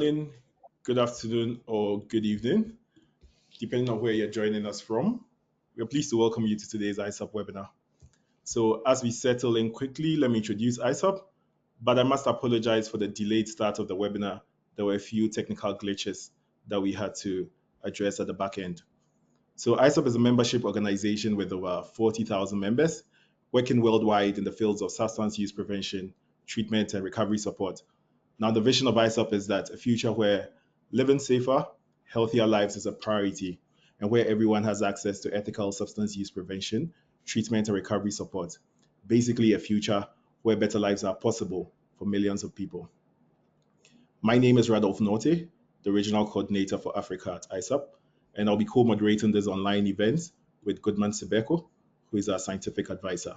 Morning, good afternoon, or good evening, depending on where you're joining us from. We're pleased to welcome you to today's ISSUP webinar. So, as we settle in quickly, let me introduce ISSUP, but I must apologize for the delayed start of the webinar. There were a few technical glitches that we had to address at the back end. So, ISSUP is a membership organization with over 40,000 members working worldwide in the fields of substance use prevention, treatment, and recovery support. Now, the vision of ISUP is that a future where living safer, healthier lives is a priority, and where everyone has access to ethical substance use prevention, treatment, and recovery support. Basically, a future where better lives are possible for millions of people. My name is Radolf Norte, the regional coordinator for Africa at ISUP, and I'll be co-moderating this online event with Goodman Sibeko, who is our scientific advisor.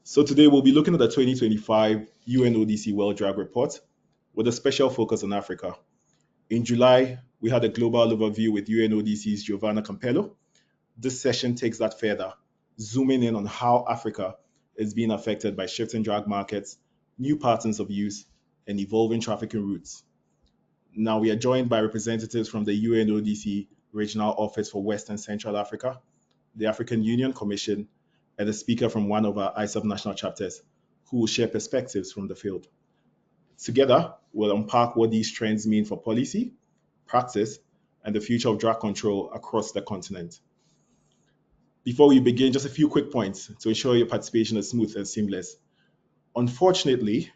So today we'll be looking at the 2025 UNODC World Drug Report with a special focus on Africa. In July, we had a global overview with UNODC's Giovanna Campello. This session takes that further, zooming in on how Africa is being affected by shifting drug markets, new patterns of use, and evolving trafficking routes. Now, we are joined by representatives from the UNODC Regional Office for West and Central Africa, the African Union Commission, and a speaker from one of our ISUP national chapters who will share perspectives from the field. Together, we'll unpack what these trends mean for policy, practice, and the future of drug control across the continent. Before we begin, just a few quick points to ensure your participation is smooth and seamless. Unfortunately,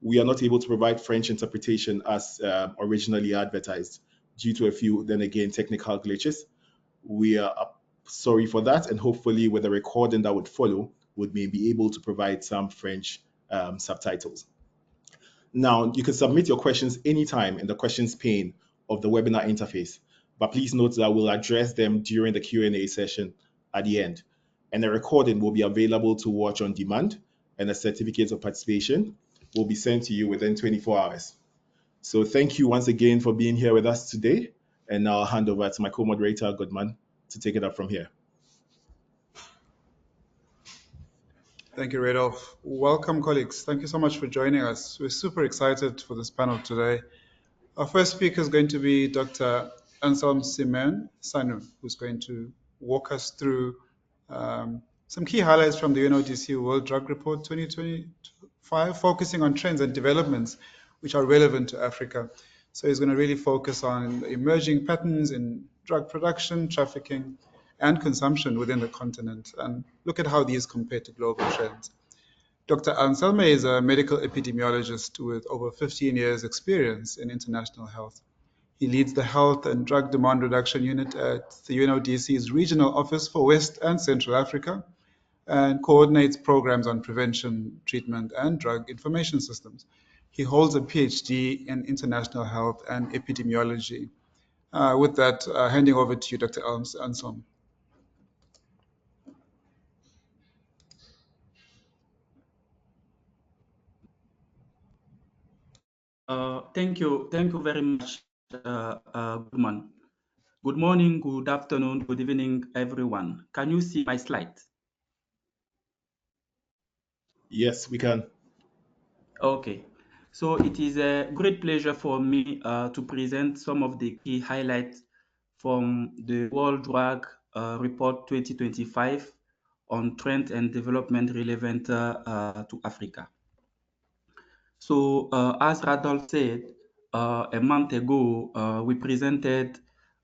we are not able to provide French interpretation as originally advertised due to a few, then again, technical glitches. We are sorry for that, and hopefully with the recording that would follow, would be able to provide some French subtitles. Now, you can submit your questions anytime in the questions pane of the webinar interface, but please note that we'll address them during the Q&A session at the end. And the recording will be available to watch on demand, and a certificate of participation will be sent to you within 24 hours. So thank you once again for being here with us today, and now I'll hand over to my co-moderator, Goodman, to take it up from here. Thank you, Radolf. Welcome, colleagues. Thank you so much for joining us. We're super excited for this panel today. Our first speaker is going to be Dr. Anselm Simon Sanu, who's going to walk us through some key highlights from the UNODC World Drug Report 2025, focusing on trends and developments which are relevant to Africa. So he's going to really focus on emerging patterns in drug production, trafficking, and consumption within the continent, and look at how these compare to global trends. Dr. Anselme is a medical epidemiologist with over 15 years experience in international health. He leads the Health and Drug Demand Reduction Unit at the UNODC's Regional Office for West and Central Africa and coordinates programs on prevention, treatment, and drug information systems. He holds a PhD in international health and epidemiology. With that, handing over to you, Dr. Anselm. Thank you very much, Goodman. Good morning, good afternoon, good evening, everyone. Can you see my slides? Yes, we can. Okay, so it is a great pleasure for me to present some of the key highlights from the World Drug Report 2025 on trend and development relevant to Africa. So as Radolf said, a month ago, we presented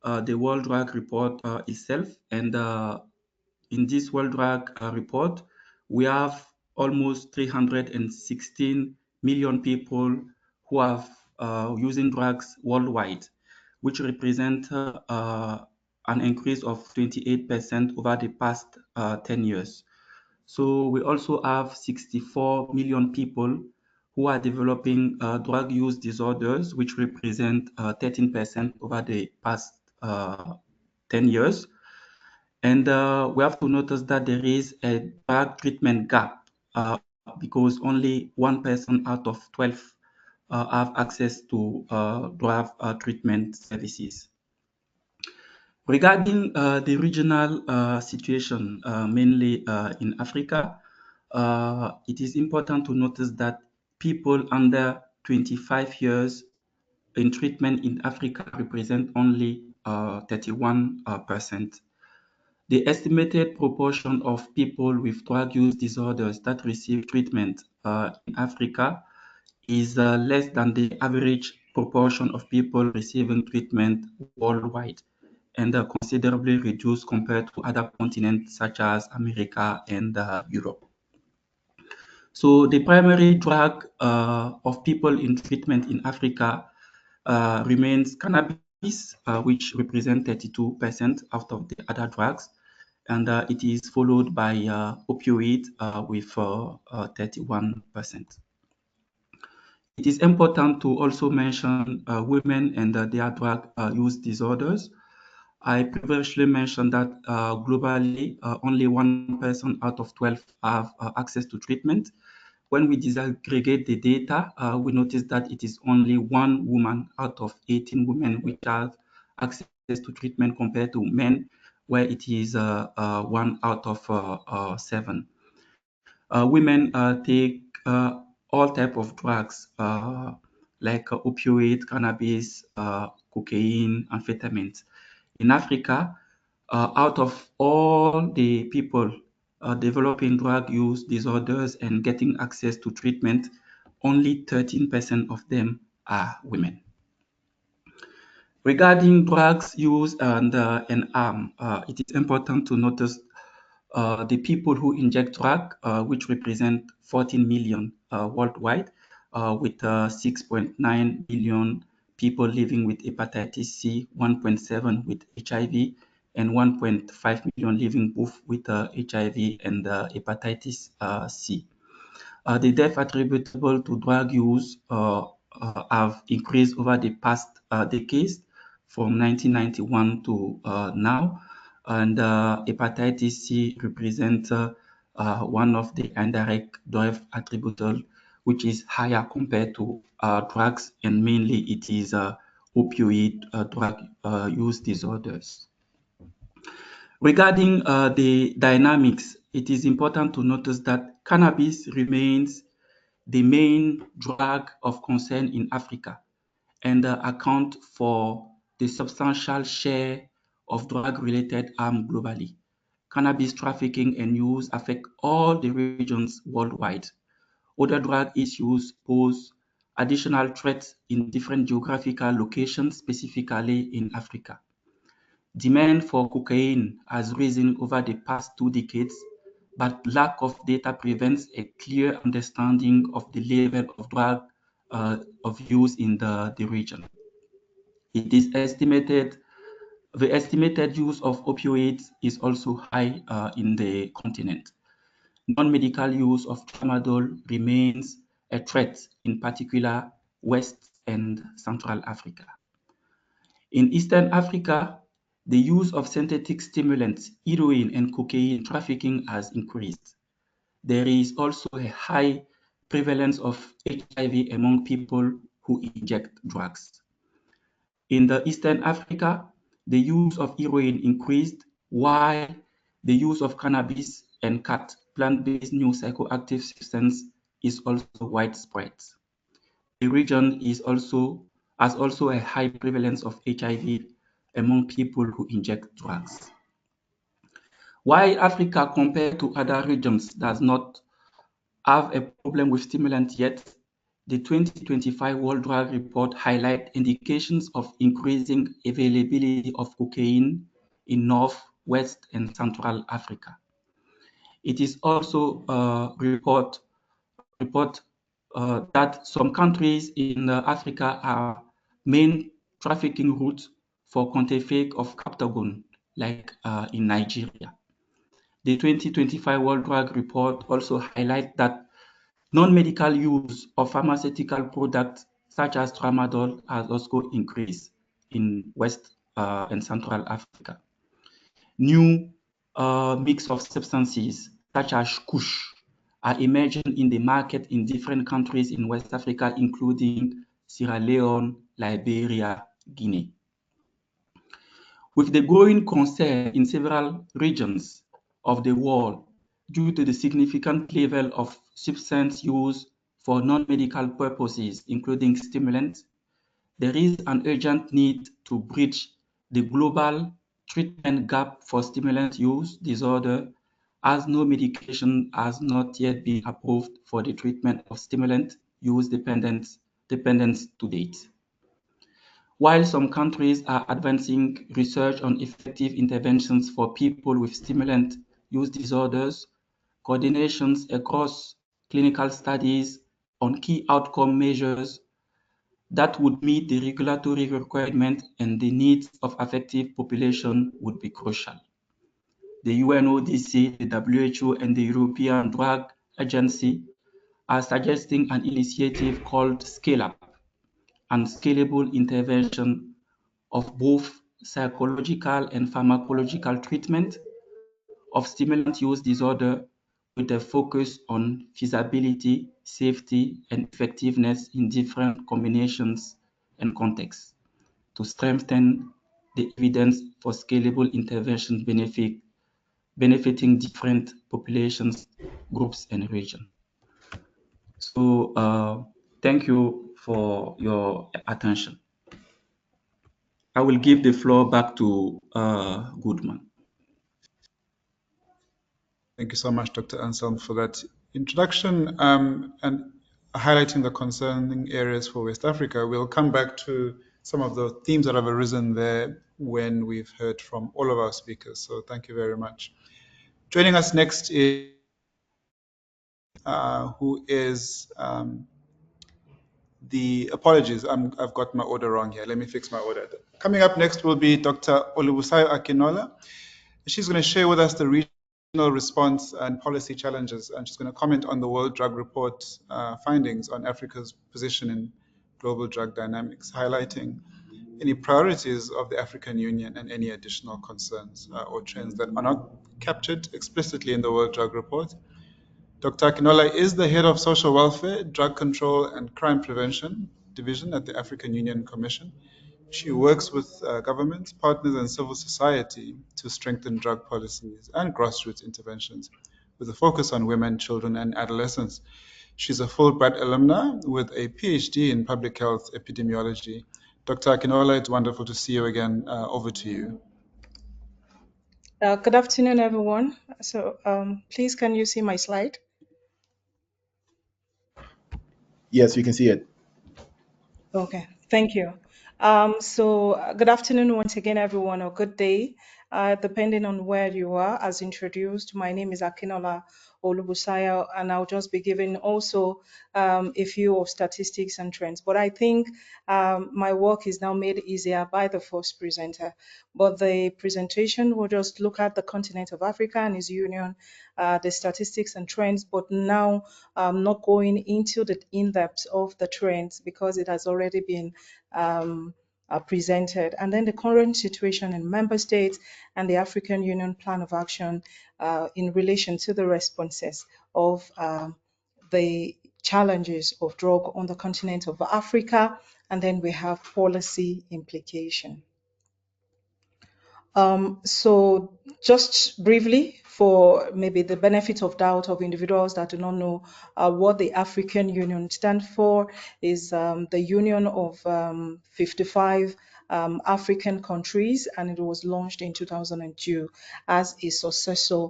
the World Drug Report itself. And in this World Drug Report, we have almost 316 million people who are using drugs worldwide, which represent an increase of 28% over the past 10 years. So we also have 64 million people who are developing drug use disorders, which represent 13% over the past 10 years. And we have to notice that there is a drug treatment gap because only 1 person out of 12 have access to drug treatment services. Regarding the regional situation, mainly in Africa, it is important to notice that people under 25 years in treatment in Africa represent only 31%. The estimated proportion of people with drug use disorders that receive treatment in Africa is less than the average proportion of people receiving treatment worldwide, and considerably reduced compared to other continents such as America and Europe. So the primary drug of people in treatment in Africa remains cannabis, which represents 32% out of the other drugs, and it is followed by opioid with 31%. It is important to also mention women and their drug use disorders. I previously mentioned that globally, only 1 person out of 12 have access to treatment. When we disaggregate the data, we notice that it is only 1 woman out of 18 women which have access to treatment compared to men, where it is 1 out of 7. Women take all type of drugs like opioid, cannabis, cocaine, amphetamines. In Africa, out of all the people developing drug use disorders and getting access to treatment, only 13% of them are women. Regarding drugs use and harm, it is important to notice the people who inject drug, which represent 14 million worldwide, with 6.9 million people living with hepatitis C, 1.7 with HIV, and 1.5 million living both with HIV and hepatitis C. The death attributable to drug use have increased over the past decades from 1991 to now, and hepatitis C represents one of the indirect death attributable, which is higher compared to drugs, and mainly it is opioid drug use disorders. Regarding the dynamics, it is important to notice that cannabis remains the main drug of concern in Africa and account for the substantial share of drug-related harm globally. Cannabis trafficking and use affect all the regions worldwide. Other drug issues pose additional threats in different geographical locations, specifically in Africa. Demand for cocaine has risen over the past 2 decades, but lack of data prevents a clear understanding of the level of drug of use in the region. It is estimated, the estimated use of opioids is also high in the continent. Non-medical use of tramadol remains a threat, in particular West and Central Africa. In Eastern Africa, the use of synthetic stimulants, heroin and cocaine trafficking has increased. There is also a high prevalence of HIV among people who inject drugs. In the Eastern Africa, the use of heroin increased, while the use of cannabis and cat, plant-based new psychoactive substance, is also widespread. The region has also a high prevalence of HIV among people who inject drugs. While Africa, compared to other regions, does not have a problem with stimulants yet, the 2025 World Drug Report highlights indications of increasing availability of cocaine in North, West, and Central Africa. It is also report that some countries in Africa are main trafficking routes for counterfeit of captagon, like in Nigeria. The 2025 World Drug Report also highlights that non-medical use of pharmaceutical products such as tramadol has also increased in West and Central Africa. New mix of substances such as kush are emerging in the market in different countries in West Africa, including Sierra Leone, Liberia, Guinea. With the growing concern in several regions of the world due to the significant level of substance use for non-medical purposes, including stimulants, there is an urgent need to bridge the global treatment gap for stimulant use disorder, as no medication has not yet been approved for the treatment of stimulant use dependence to date. While some countries are advancing research on effective interventions for people with stimulant use disorders, coordinations across clinical studies on key outcome measures that would meet the regulatory requirement and the needs of affected population would be crucial. The UNODC, the WHO, and the European Drug Agency are suggesting an initiative called Scale Up and scalable intervention of both psychological and pharmacological treatment of stimulant use disorder with a focus on feasibility, safety, and effectiveness in different combinations and contexts to strengthen the evidence for scalable intervention benefiting different populations, groups, and regions. So thank you for your attention. I will give the floor back to Goodman. Thank you so much, Dr. Anselm, for that introduction and highlighting the concerning areas for West Africa. We'll come back to some of the themes that have arisen there when we've heard from all of our speakers. So thank you very much. Joining us next is who is apologies, I've got my order wrong here. Let me fix my order. Coming up next will be Dr. Olubusayo Akinola. She's going to share with us the regional response and policy challenges, and she's going to comment on the World Drug Report findings on Africa's position in global drug dynamics, highlighting any priorities of the African Union and any additional concerns or trends that are not captured explicitly in the World Drug Report. Dr. Akinola is the head of Social Welfare, Drug Control and Crime Prevention Division at the African Union Commission. She works with governments, partners, and civil society to strengthen drug policies and grassroots interventions with a focus on women, children, and adolescents. She's a Fulbright alumna with a PhD in public health epidemiology. Dr. Akinola, it's wonderful to see you again. Over to you. Good afternoon, everyone. So please, can you see my slide? Yes, you can see it. Okay, thank you. Good afternoon once again, everyone, or good day, depending on where you are. As introduced, my name is Akinola Olubusayo, and I'll just be giving also a few of statistics and trends. But I think my work is now made easier by the first presenter. But the presentation will just look at the continent of Africa and its union, the statistics and trends, but now not going into the in-depth of the trends because it has already been presented. And then the current situation in member states and the African Union Plan of Action in relation to the responses of the challenges of drug on the continent of Africa. And then we have policy implication. So just briefly, for maybe the benefit of doubt of individuals that do not know what the African Union stands for, is the union of 55 African countries, and it was launched in 2002 as a successor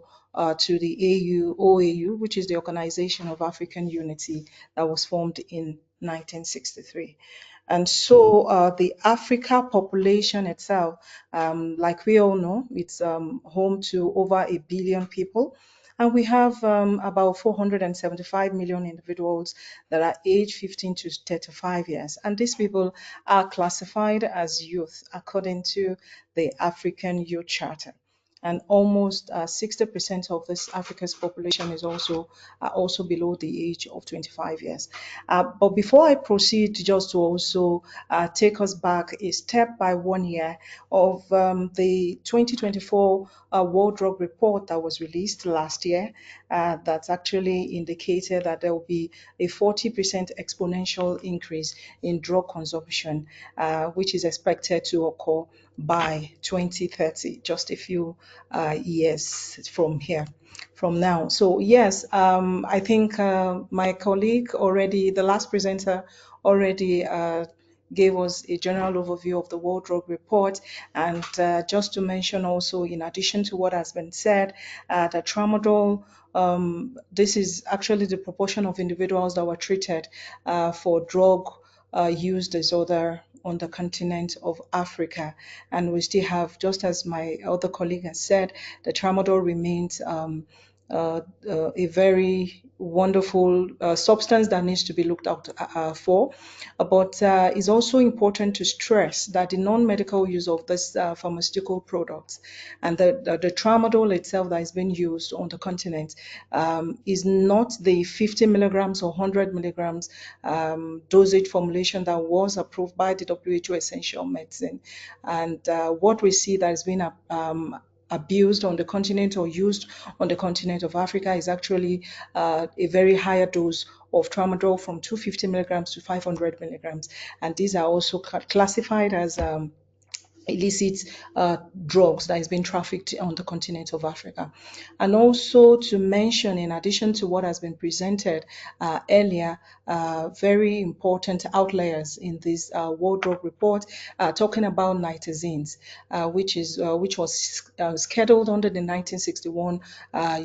to the OAU, which is the Organization of African Unity that was formed in 1963. And so the Africa population itself, like we all know, it's home to over 1 billion people. And we have about 475 million individuals that are aged 15 to 35 years. And these people are classified as youth according to the African Youth Charter. And almost 60% of this Africa's population is also below the age of 25 years. But before I proceed, just to also take us back a step by 1 year of the 2024 World Drug Report that was released last year, that actually indicated that there will be a 40% exponential increase in drug consumption, which is expected to occur by 2030, just a few years from now. So yes, I think my colleague already, the last presenter already gave us a general overview of the World Drug Report. And just to mention also, in addition to what has been said, that tramadol, this is actually the proportion of individuals that were treated for drug use disorder on the continent of Africa. And we still have, just as my other colleague has said, the tramadol remains a very wonderful substance that needs to be looked out for. But it's also important to stress that the non-medical use of this pharmaceutical products and the tramadol itself that is being used on the continent is not the 50 milligrams or 100 milligrams dosage formulation that was approved by the WHO Essential Medicine. And what we see that has been abused on the continent or used on the continent of Africa is actually a very higher dose of tramadol from 250 milligrams to 500 milligrams. And these are also classified as illicit drugs that is being trafficked on the continent of Africa. And also to mention, in addition to what has been presented earlier, very important outliers in this World Drug Report, talking about nitazenes, which was scheduled under the 1961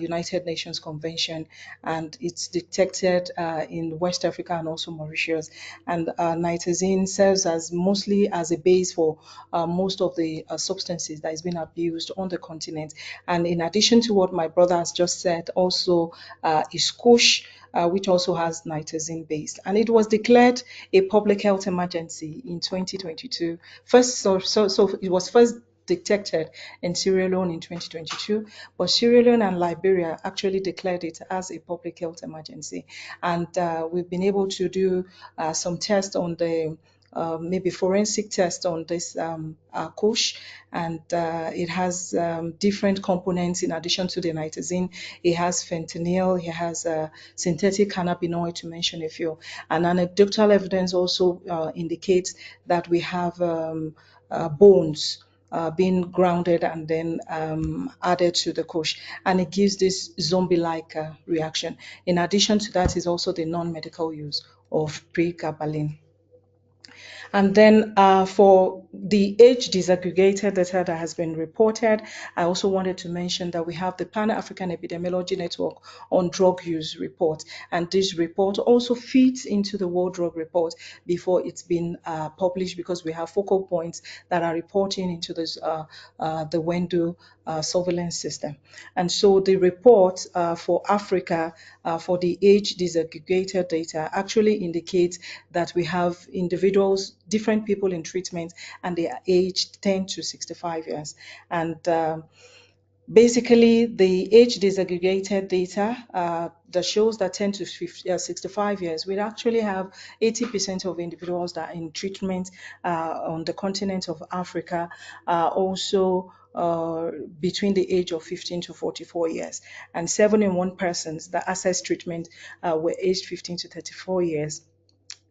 United Nations Convention, and it's detected in West Africa and also Mauritius. And nitazene serves as mostly as a base for most of the substances that is being abused on the continent. And in addition to what my brother has just said, also is kush, which also has nitazene based. And it was declared a public health emergency in 2022. So it was first detected in Sierra Leone in 2022, but Sierra Leone and Liberia actually declared it as a public health emergency. And we've been able to do some tests on the maybe forensic test on this kush, and it has different components in addition to the nitazene. It has fentanyl, it has synthetic cannabinoid, to mention a few. And anecdotal evidence also indicates that we have bones being grounded and then added to the kush, and it gives this zombie-like reaction. In addition to that is also the non-medical use of pregabalin. And then for the age disaggregated data that has been reported, I also wanted to mention that we have the Pan-African Epidemiology Network on Drug Use report. And this report also fits into the World Drug Report before it's been published, because we have focal points that are reporting into this, the WENDO surveillance system. And so the report for Africa for the age disaggregated data actually indicates that we have individuals, different people in treatment, and they are aged 10 to 65 years. And basically, the age disaggregated data that shows that 10 to 65 years, we actually have 80% of individuals that are in treatment on the continent of Africa, also between the age of 15 to 44 years. And 7 in 1 persons that access treatment were aged 15 to 34 years.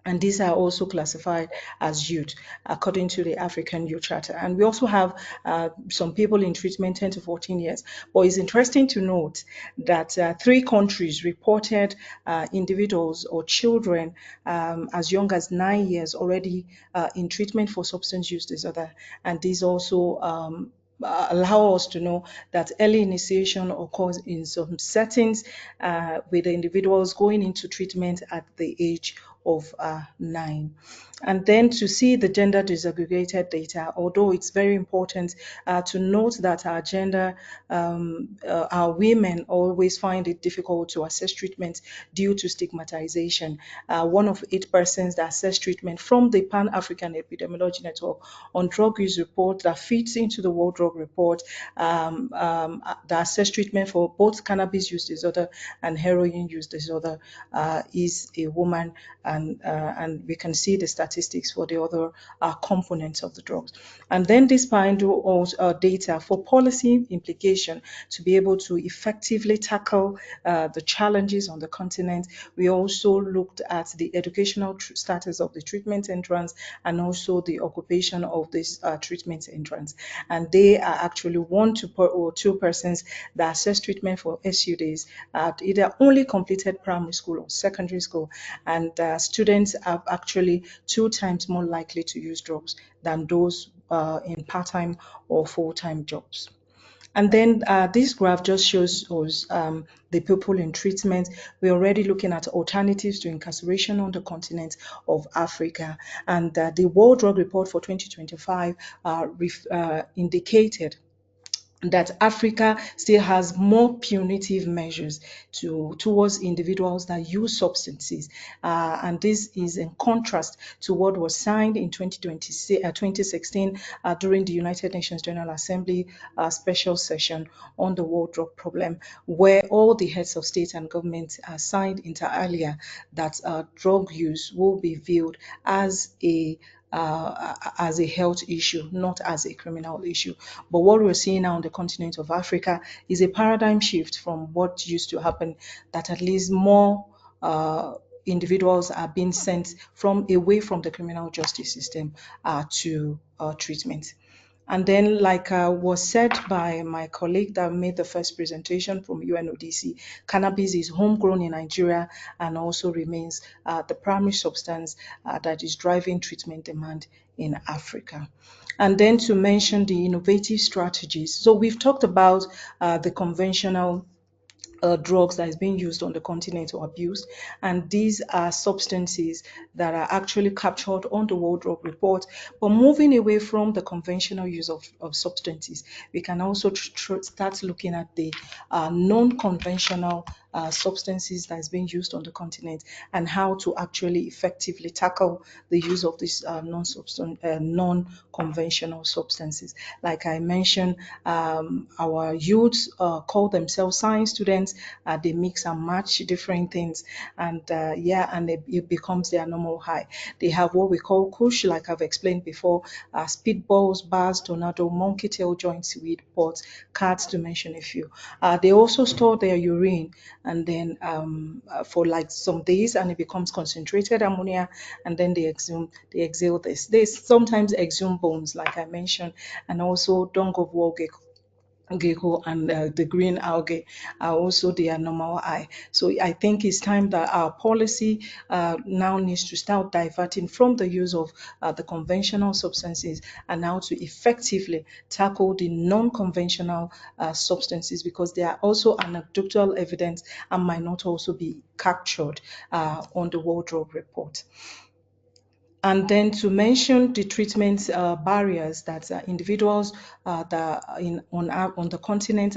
And these are also classified as youth, according to the African Youth Charter. And we also have some people in treatment 10 to 14 years. But it's interesting to note that 3 countries reported individuals or children as young as 9 years already in treatment for substance use disorder. And these also allow us to know that early initiation occurs in some settings with the individuals going into treatment at the age of 9. And then to see the gender disaggregated data, although it's very important to note that our gender, our women always find it difficult to access treatment due to stigmatization. 1 of 8 persons that access treatment from the Pan-African Epidemiology Network on Drug Use Report that fits into the World Drug Report, that access treatment for both cannabis use disorder and heroin use disorder is a woman, and we can see the statistics for the other components of the drugs. And then this also data for policy implication to be able to effectively tackle the challenges on the continent. We also looked at the educational status of the treatment entrance and also the occupation of this treatment entrance. And they are actually 1 to 2 persons that access treatment for SUDs at either only completed primary school or secondary school, and students are actually 2 times more likely to use drugs than those in part-time or full-time jobs. And then this graph just shows us the people in treatment. We're already looking at alternatives to incarceration on the continent of Africa. And the World Drug Report for 2025 indicated that Africa still has more punitive measures towards individuals that use substances. And this is in contrast to what was signed in 2016 during the United Nations General Assembly special session on the world drug problem, where all the heads of state and government signed inter alia that drug use will be viewed as a health issue, not as a criminal issue. But what we're seeing now on the continent of Africa is a paradigm shift from what used to happen, that at least more individuals are being sent away from the criminal justice system to treatment. And then, like was said by my colleague that made the first presentation from UNODC, cannabis is homegrown in Nigeria and also remains the primary substance that is driving treatment demand in Africa. And then to mention the innovative strategies. So we've talked about the conventional drugs that is being used on the continent or abused. And these are substances that are actually captured on the World Drug Report. But moving away from the conventional use of substances, we can also start looking at the non-conventional substances that is being used on the continent and how to actually effectively tackle the use of these non-conventional substances. Like I mentioned, our youths call themselves science students. They mix and match different things, and it becomes their normal high. They have what we call kush, like I've explained before, speedballs, bars, tornado, monkey tail joints, weed pots, cards, to mention a few. They also store their urine, and then for like some days, and it becomes concentrated ammonia, and then they exhale this. They sometimes exhume bones, like I mentioned, and also dung of wall gecko and the green algae are also their normal eye. So I think it's time that our policy now needs to start diverting from the use of the conventional substances and now to effectively tackle the non-conventional substances, because they are also anecdotal evidence and might not also be captured on the World Drug Report. And then to mention the treatment barriers that individuals that on the continent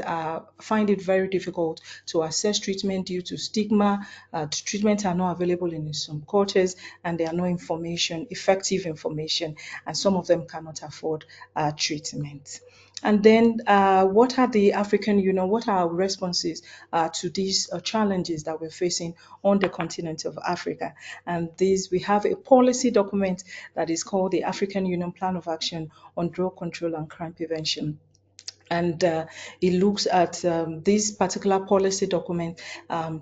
find it very difficult to access treatment due to stigma. Treatment are not available in some quarters, and there are no effective information, and some of them cannot afford treatment. And then what are the African Union, what are our responses to these challenges that we're facing on the continent of Africa? And we have a policy document that is called the African Union Plan of Action on Drug Control and Crime Prevention. And it looks at this particular policy document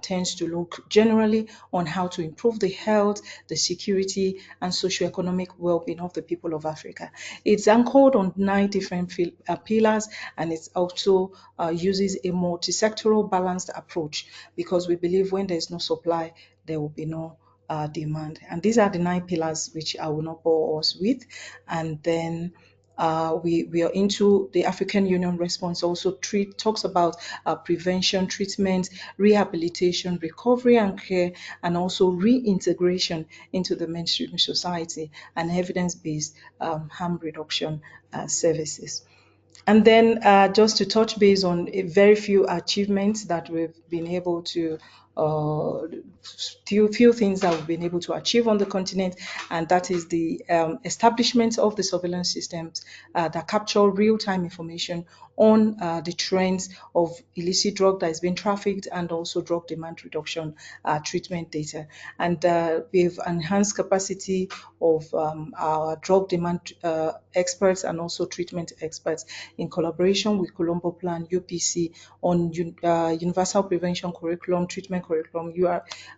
tends to look generally on how to improve the health, the security, and socioeconomic well-being of the people of Africa. It's anchored on 9 different pillars, and it also uses a multi-sectoral balanced approach, because we believe when there's no supply, there will be no demand. And these are the 9 pillars, which I will not bore us with. And then we are into the African Union response also talks about prevention, treatment, rehabilitation, recovery and care, and also reintegration into the mainstream society, and evidence-based harm reduction services. And then just to touch base on a very few achievements that we've been able to few things that we've been able to achieve on the continent, and that is the establishment of the surveillance systems that capture real-time information on the trends of illicit drug that is being trafficked, and also drug demand reduction treatment data. And we've enhanced capacity of our drug demand experts and also treatment experts in collaboration with Colombo Plan, UPC, on universal prevention curriculum, treatment curriculum,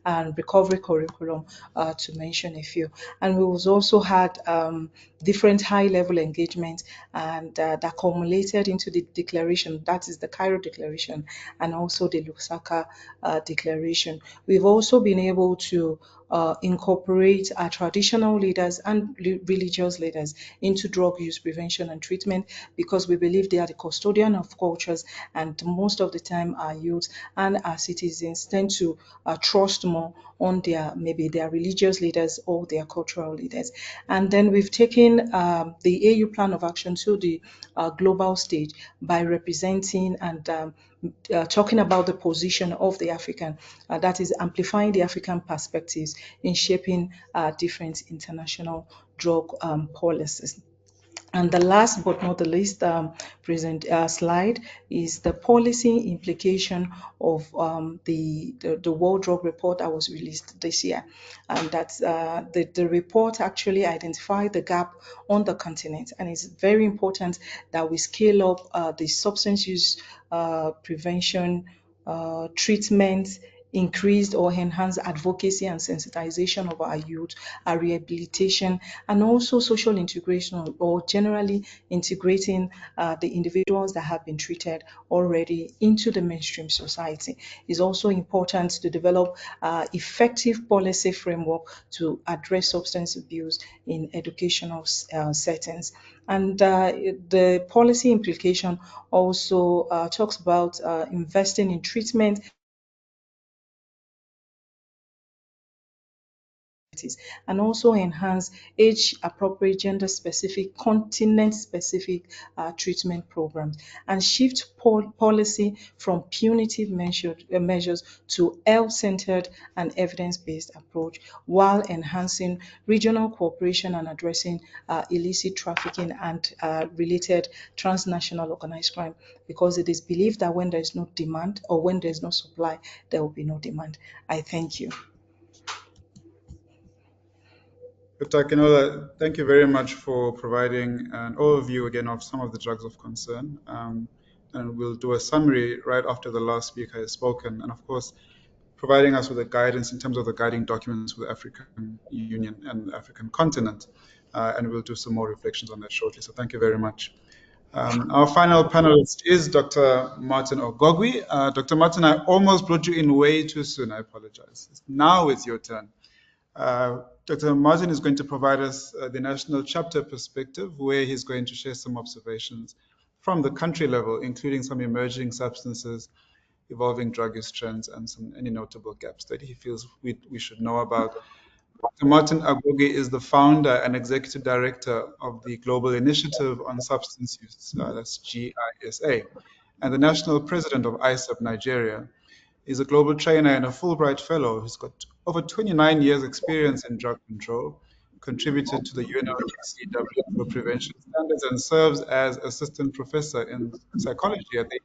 and recovery curriculum, to mention a few. And we've also had different high-level engagements, and that culminated into the declaration, that is the Cairo Declaration, and also the Lusaka Declaration. We've also been able to incorporate our traditional leaders and religious leaders into drug use prevention and treatment, because we believe they are the custodian of cultures, and most of the time our youth and our citizens tend to trust more on maybe their religious leaders or their cultural leaders. And then we've taken the AU plan of action to the global stage by representing and talking about the position of the African, that is amplifying the African perspectives in shaping different international drug policies. And the last but not the least slide is the policy implication of the World Drug Report that was released this year. And that's the report actually identified the gap on the continent, and it's very important that we scale up the substance use prevention treatment, increased or enhanced advocacy and sensitization of our youth, our rehabilitation, and also social integration, or generally integrating the individuals that have been treated already into the mainstream society. It's also important to develop effective policy framework to address substance abuse in educational settings. And the policy implication also talks about investing in treatment and also enhance age-appropriate, gender-specific, continent-specific treatment programs, and shift policy from punitive measures to health-centered and evidence-based approach, while enhancing regional cooperation and addressing illicit trafficking and related transnational organized crime, because it is believed that when there is no demand or when there is no supply, there will be no demand. I thank you. Dr. Akinola, thank you very much for providing an overview again of some of the drugs of concern. And we'll do a summary right after the last speaker has spoken. And of course, providing us with the guidance in terms of the guiding documents for the African Union and the African continent. And we'll do some more reflections on that shortly. So thank you very much. Our final panelist is Dr. Martin Ogogwe. Dr. Martin, I almost brought you in way too soon. I apologize. Now it's your turn. Dr. Martin is going to provide us the national chapter perspective, where he's going to share some observations from the country level, including some emerging substances, evolving drug use trends, and any notable gaps that he feels we should know about. Dr. Martin Ogogwe is the founder and executive director of the Global Initiative on Substance Use, that's GISA, and the national president of ISSUP Nigeria. He's a global trainer and a Fulbright fellow who's got over 29 years experience in drug control, contributed to the UNODC for prevention standards, and serves as assistant professor in psychology at the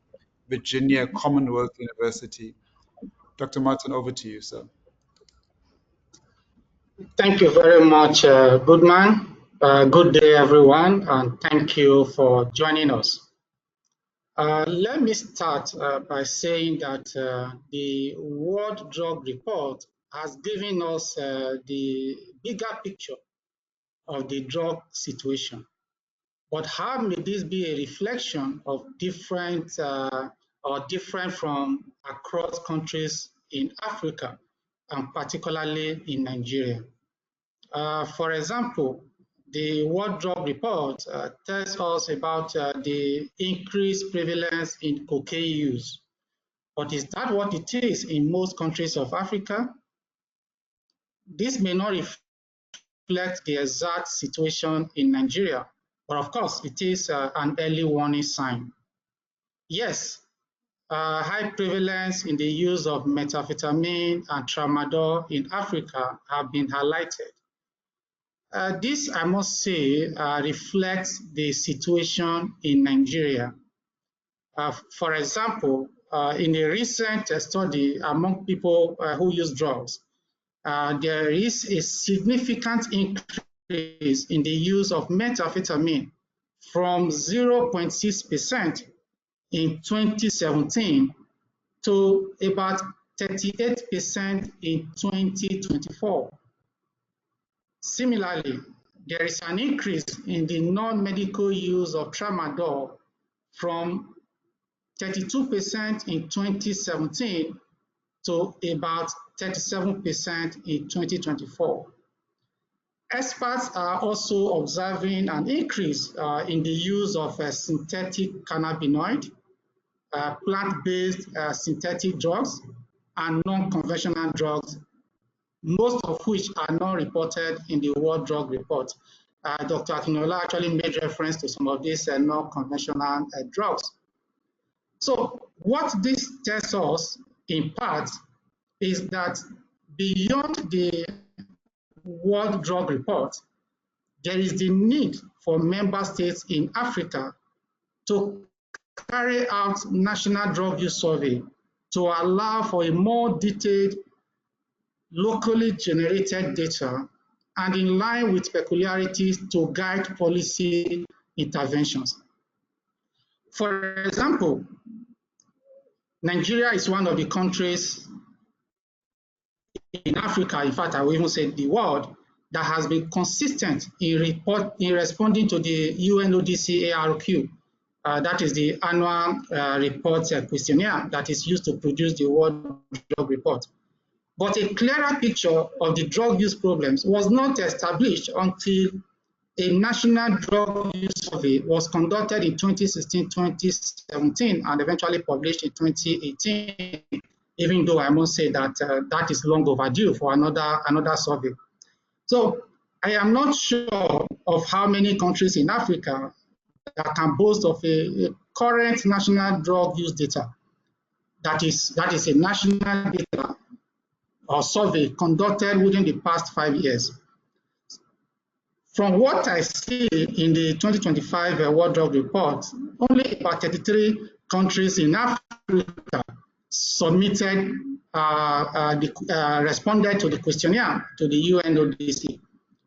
Virginia Commonwealth University. Dr. Martin, over to you, sir. Thank you very much, Goodman. Good day, everyone, and thank you for joining us. Let me start by saying that the World Drug Report has given us the bigger picture of the drug situation. But how may this be a reflection of different from across countries in Africa, and particularly in Nigeria? For example, the World Drug Report tells us about the increased prevalence in cocaine use. But is that what it is in most countries of Africa? This may not reflect the exact situation in Nigeria, but of course, it is an early warning sign. Yes, high prevalence in the use of methamphetamine and tramadol in Africa have been highlighted. This, I must say, reflects the situation in Nigeria. For example, in a recent study among people who use drugs, there is a significant increase in the use of methamphetamine from 0.6% in 2017 to about 38% in 2024. Similarly, there is an increase in the non-medical use of tramadol from 32% in 2017 to about 37% in 2024. Experts are also observing an increase in the use of synthetic cannabinoid, plant-based synthetic drugs, and non-conventional drugs, most of which are not reported in the World Drug Report. Dr. Akinola actually made reference to some of these non-conventional drugs. So what this tells us, in part, is that beyond the World Drug Report, there is the need for member states in Africa to carry out national drug use survey to allow for a more detailed, locally generated data and in line with peculiarities to guide policy interventions. For example, Nigeria is one of the countries in Africa, in fact, I will even say the world, that has been consistent in responding to the UNODC ARQ. That is the annual report questionnaire that is used to produce the World Drug Report. But a clearer picture of the drug use problems was not established until a national drug use survey was conducted in 2016-2017 and eventually published in 2018, even though I must say that that is long overdue for another survey. So I am not sure of how many countries in Africa that can boast of a current national drug use data. That is a national data or survey conducted within the past 5 years. From what I see in the 2025 World Drug Report, only about 33 countries in Africa submitted, responded to the questionnaire to the UNODC.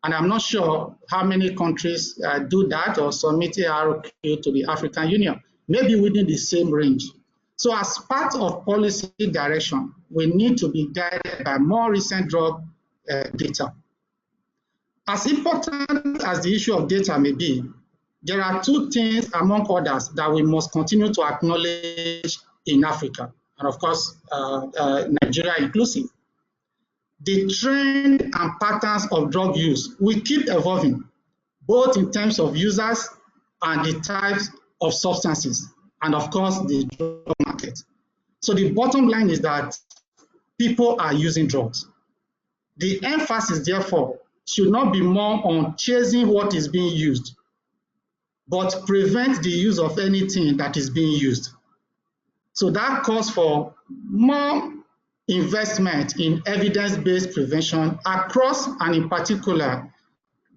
And I'm not sure how many countries do that or submit ARQ to the African Union, maybe within the same range. So as part of policy direction, we need to be guided by more recent drug data. As important as the issue of data may be, there are two things among others that we must continue to acknowledge in Africa, and of course, Nigeria inclusive. The trend and patterns of drug use will keep evolving, both in terms of users and the types of substances, and of course, the drug market. So the bottom line is that people are using drugs. The emphasis, therefore, should not be more on chasing what is being used, but prevent the use of anything that is being used. So that calls for more investment in evidence-based prevention across and in particular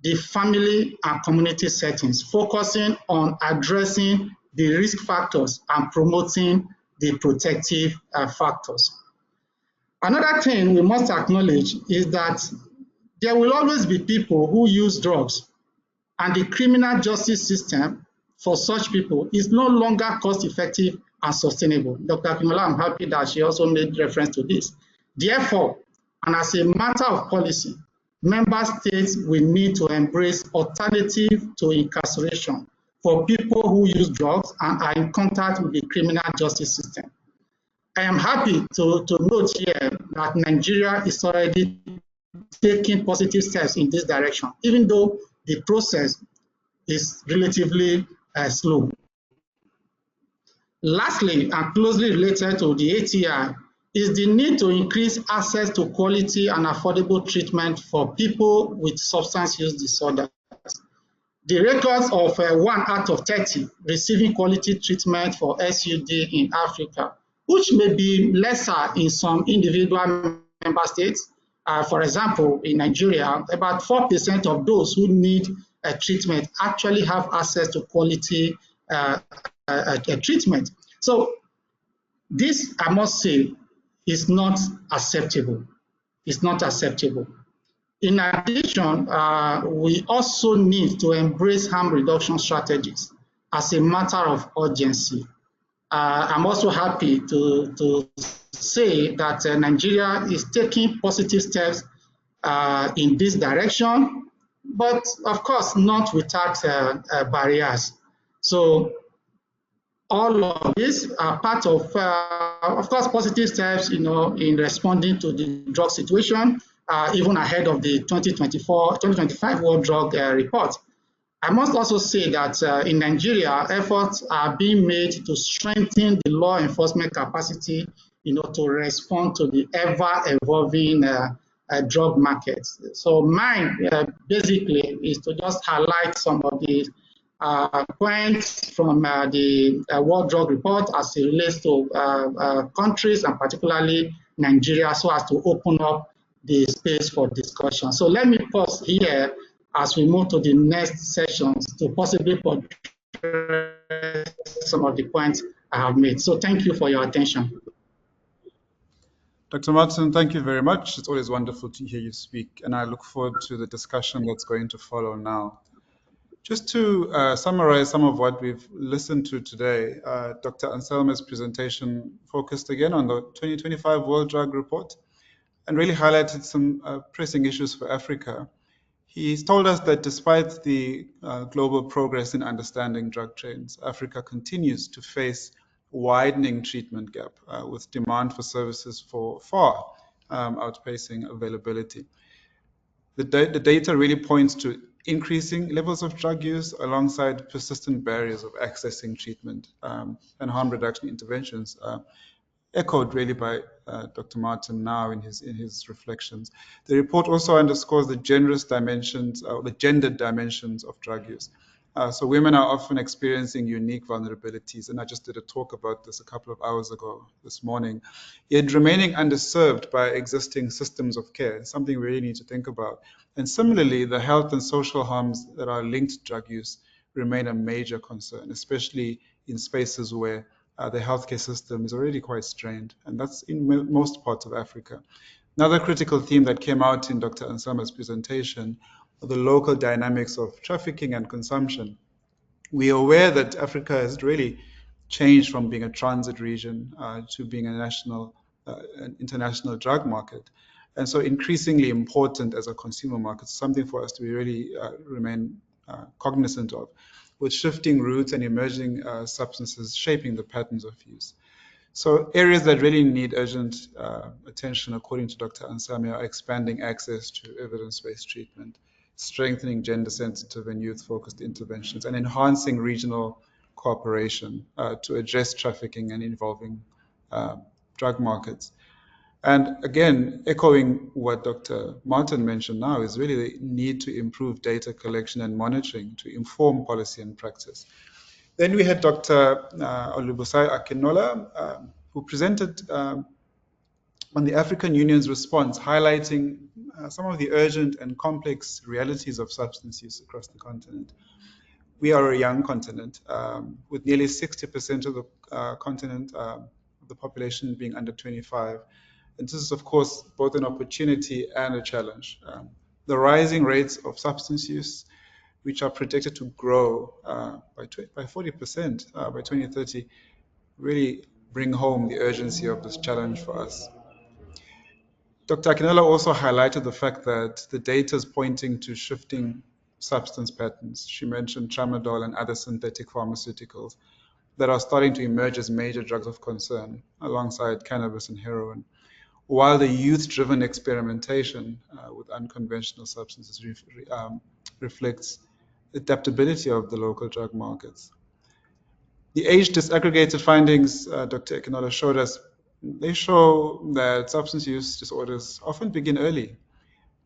the family and community settings, focusing on addressing the risk factors and promoting the protective factors. Another thing we must acknowledge is that there will always be people who use drugs, and the criminal justice system for such people is no longer cost-effective and sustainable. Dr. Akinola, I'm happy that she also made reference to this. Therefore, and as a matter of policy, member states will need to embrace alternative to incarceration for people who use drugs and are in contact with the criminal justice system. I am happy to note here that Nigeria is already taking positive steps in this direction, even though the process is relatively slow. Lastly, and closely related to the ATI, is the need to increase access to quality and affordable treatment for people with substance use disorders. The records of 1 out of 30 receiving quality treatment for SUD in Africa, which may be lesser in some individual member states. For example, in Nigeria, about 4% of those who need treatment actually have access to quality treatment. So this, I must say, is not acceptable. It's not acceptable. In addition, we also need to embrace harm reduction strategies as a matter of urgency. I'm also happy to say that Nigeria is taking positive steps in this direction, but of course not without barriers. So all of these are part of course, positive steps, in responding to the drug situation, even ahead of the 2025 World Drug Report. I must also say that in Nigeria, efforts are being made to strengthen the law enforcement capacity, to respond to the ever-evolving drug market. So mine, basically, is to just highlight some of the points from the World Drug Report as it relates to countries and particularly Nigeria, so as to open up the space for discussion. So let me pause here as we move to the next sessions to possibly portray some of the points I have made. So thank you for your attention. Dr. Martin, thank you very much. It's always wonderful to hear you speak, and I look forward to the discussion that's going to follow now. Just to summarize some of what we've listened to today, Dr. Anselmo's presentation focused again on the 2025 World Drug Report and really highlighted some pressing issues for Africa. He's told us that despite the global progress in understanding drug trends, Africa continues to face widening treatment gap with demand for services for far outpacing availability. The data really points to increasing levels of drug use alongside persistent barriers of accessing treatment and harm reduction interventions, echoed really by Dr. Martin now in his reflections. The report also underscores the gendered dimensions of drug use. So women are often experiencing unique vulnerabilities, and I just did a talk about this a couple of hours ago this morning, yet remaining underserved by existing systems of care, something we really need to think about. And similarly, the health and social harms that are linked to drug use remain a major concern, especially in spaces where the healthcare system is already quite strained, and that's in most parts of Africa. Another critical theme that came out in Dr. Ansama's presentation are the local dynamics of trafficking and consumption. We are aware that Africa has really changed from being a transit region to being an international drug market. And so increasingly important as a consumer market, something for us to really remain cognizant of, with shifting routes and emerging substances shaping the patterns of use. So areas that really need urgent attention, according to Dr. Ansami, are expanding access to evidence-based treatment, strengthening gender-sensitive and youth-focused interventions, and enhancing regional cooperation to address trafficking and involving drug markets. And again, echoing what Dr. Martin mentioned now, is really the need to improve data collection and monitoring to inform policy and practice. Then we had Dr. Olubusai Akinola, who presented on the African Union's response, highlighting some of the urgent and complex realities of substance use across the continent. We are a young continent, with nearly 60% of the continent, the population being under 25. And this is, of course, both an opportunity and a challenge. The rising rates of substance use, which are predicted to grow by 40% by 2030, really bring home the urgency of this challenge for us. Dr. Akinola also highlighted the fact that the data is pointing to shifting substance patterns. She mentioned tramadol and other synthetic pharmaceuticals that are starting to emerge as major drugs of concern alongside cannabis and heroin, while the youth-driven experimentation with unconventional substances reflects adaptability of the local drug markets. The age disaggregated findings Dr. Ekinola showed us, they show that substance use disorders often begin early,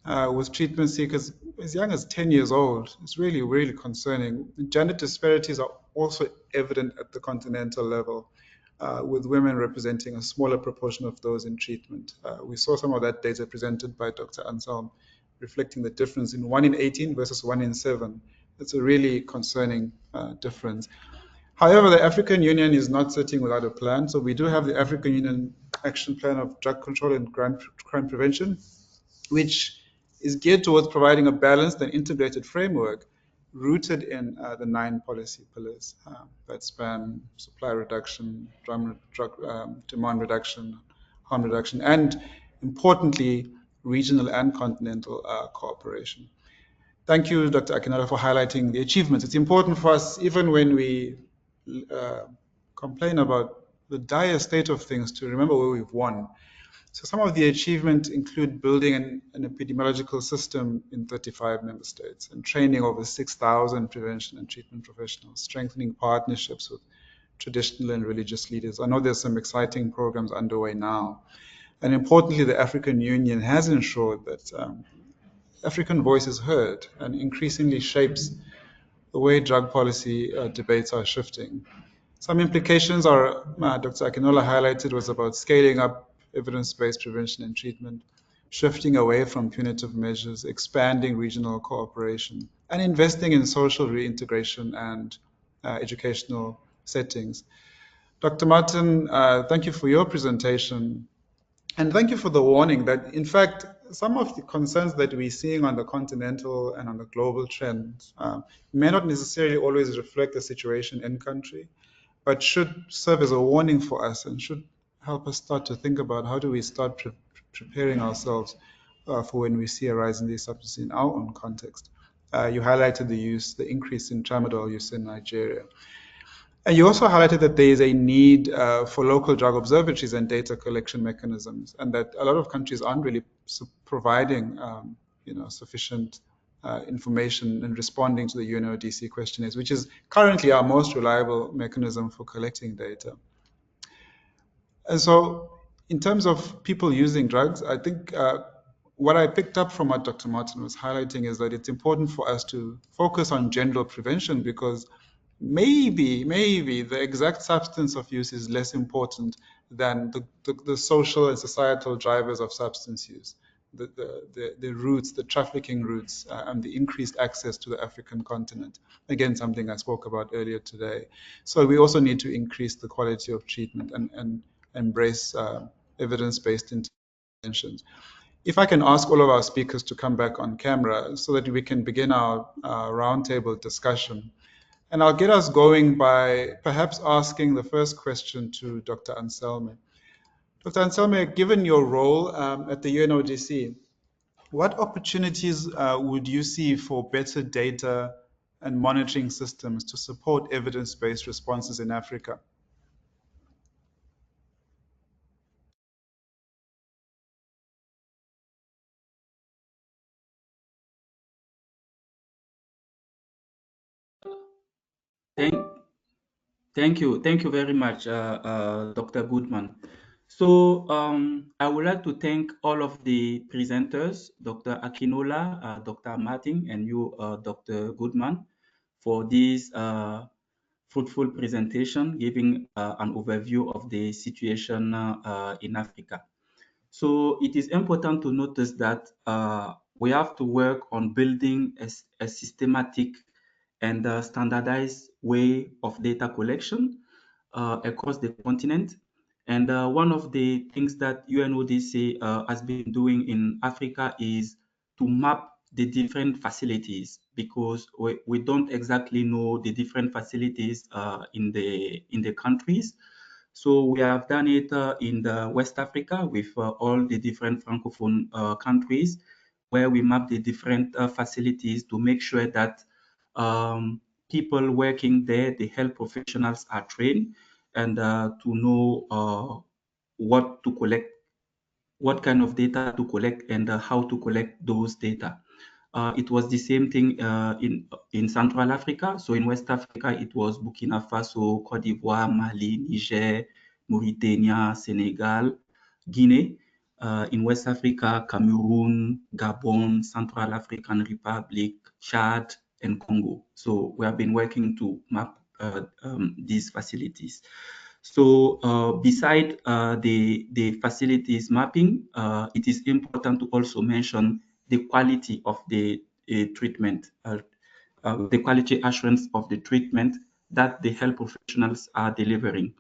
with treatment seekers as young as 10 years old. It's really, really concerning. Gender disparities are also evident at the continental level, with women representing a smaller proportion of those in treatment. We saw some of that data presented by Dr. Anselm, reflecting the difference in 1 in 18 versus 1 in 7. It's a really concerning difference. However, the African Union is not sitting without a plan. So we do have the African Union Action Plan of Drug Control and Crime Prevention, which is geared towards providing a balanced and integrated framework rooted in the 9 policy pillars that span supply reduction, demand reduction, harm reduction, and importantly, regional and continental cooperation. Thank you, Dr. Akinola, for highlighting the achievements. It's important for us, even when we complain about the dire state of things to remember where we've won. So some of the achievements include building an epidemiological system in 35 member states and training over 6,000 prevention and treatment professionals, strengthening partnerships with traditional and religious leaders. I know there's some exciting programs underway now. And importantly, the African Union has ensured that African voice is heard and increasingly shapes the way drug policy debates are shifting. Some implications are, Dr. Akinola highlighted, was about scaling up evidence-based prevention and treatment, shifting away from punitive measures, expanding regional cooperation, and investing in social reintegration and educational settings. Dr. Martin, thank you for your presentation. And thank you for the warning that, in fact, some of the concerns that we're seeing on the continental and on the global trends may not necessarily always reflect the situation in country, but should serve as a warning for us and should help us start to think about how do we start preparing ourselves for when we see a rise in these substances in our own context. You highlighted the increase in tramadol use in Nigeria. And you also highlighted that there is a need for local drug observatories and data collection mechanisms, and that a lot of countries aren't really providing sufficient information and responding to the UNODC questionnaires, which is currently our most reliable mechanism for collecting data. And so in terms of people using drugs, I think what I picked up from what Dr. Martin was highlighting is that it's important for us to focus on general prevention, because maybe the exact substance of use is less important than the social and societal drivers of substance use, the routes, the trafficking routes, and the increased access to the African continent. Again, something I spoke about earlier today. So we also need to increase the quality of treatment and embrace evidence-based interventions. If I can ask all of our speakers to come back on camera so that we can begin our roundtable discussion. And I'll get us going by perhaps asking the first question to Dr. Anselme. Dr. Anselme, given your role at the UNODC, what opportunities would you see for better data and monitoring systems to support evidence-based responses in Africa? Thank you very much, Dr. Goodman. So I would like to thank all of the presenters, Dr. Akinola, Dr. Martin, and you, Dr. Goodman, for this fruitful presentation, giving an overview of the situation in Africa. So it is important to notice that we have to work on building a systematic and standardized way of data collection across the continent. And one of the things that UNODC has been doing in Africa is to map the different facilities, because we don't exactly know the different facilities in the countries. So we have done it in the West Africa with all the different Francophone countries, where we map the different facilities to make sure that people working there, the health professionals, are trained and to know what to collect, what kind of data to collect, and how to collect those data. It was the same thing in Central Africa. So in West Africa, it was Burkina Faso, Cote d'Ivoire, Mali, Niger, Mauritania, Senegal, Guinea. In West Africa, Cameroon, Gabon, Central African Republic, Chad, and Congo. So we have been working to map these facilities. So beside the facilities mapping, it is important to also mention the quality of the treatment, the quality assurance of the treatment that the health professionals are delivering.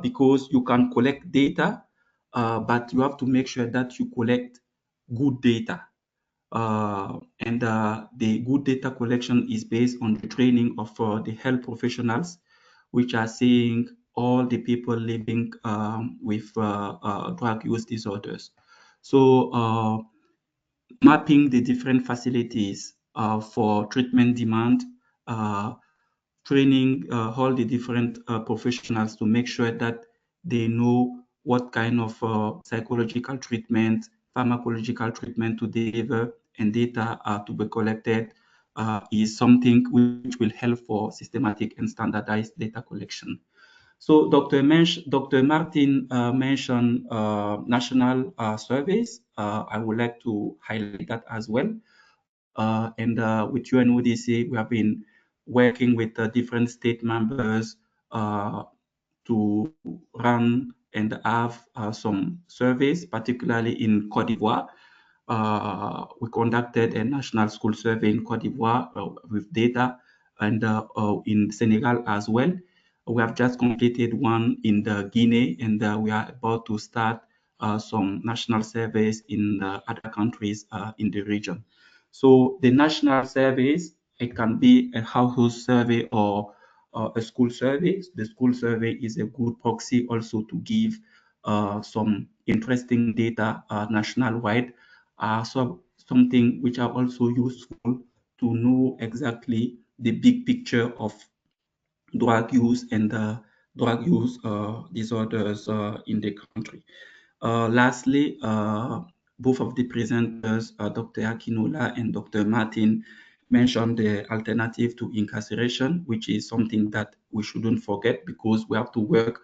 Because you can collect data, but you have to make sure that you collect good data. And the good data collection is based on the training of the health professionals, which are seeing all the people living with drug use disorders. So mapping the different facilities for treatment demand, training all the different professionals to make sure that they know what kind of psychological treatment, pharmacological treatment to deliver, and data to be collected is something which will help for systematic and standardized data collection. So Dr. Martin mentioned national surveys. I would like to highlight that as well. And with UNODC, we have been working with different state members to run and have some surveys, particularly in Cote d'Ivoire. We conducted a national school survey in Cote d'Ivoire with data, and in Senegal as well. We have just completed one in the Guinea, and we are about to start some national surveys in other countries in the region. So the national surveys, it can be a household survey or a school survey. The school survey is a good proxy also to give some interesting data nationwide. So something which are also useful to know exactly the big picture of drug use and drug use disorders in the country. Lastly, both of the presenters, Dr. Akinola and Dr. Martin, mentioned the alternative to incarceration, which is something that we shouldn't forget because we have to work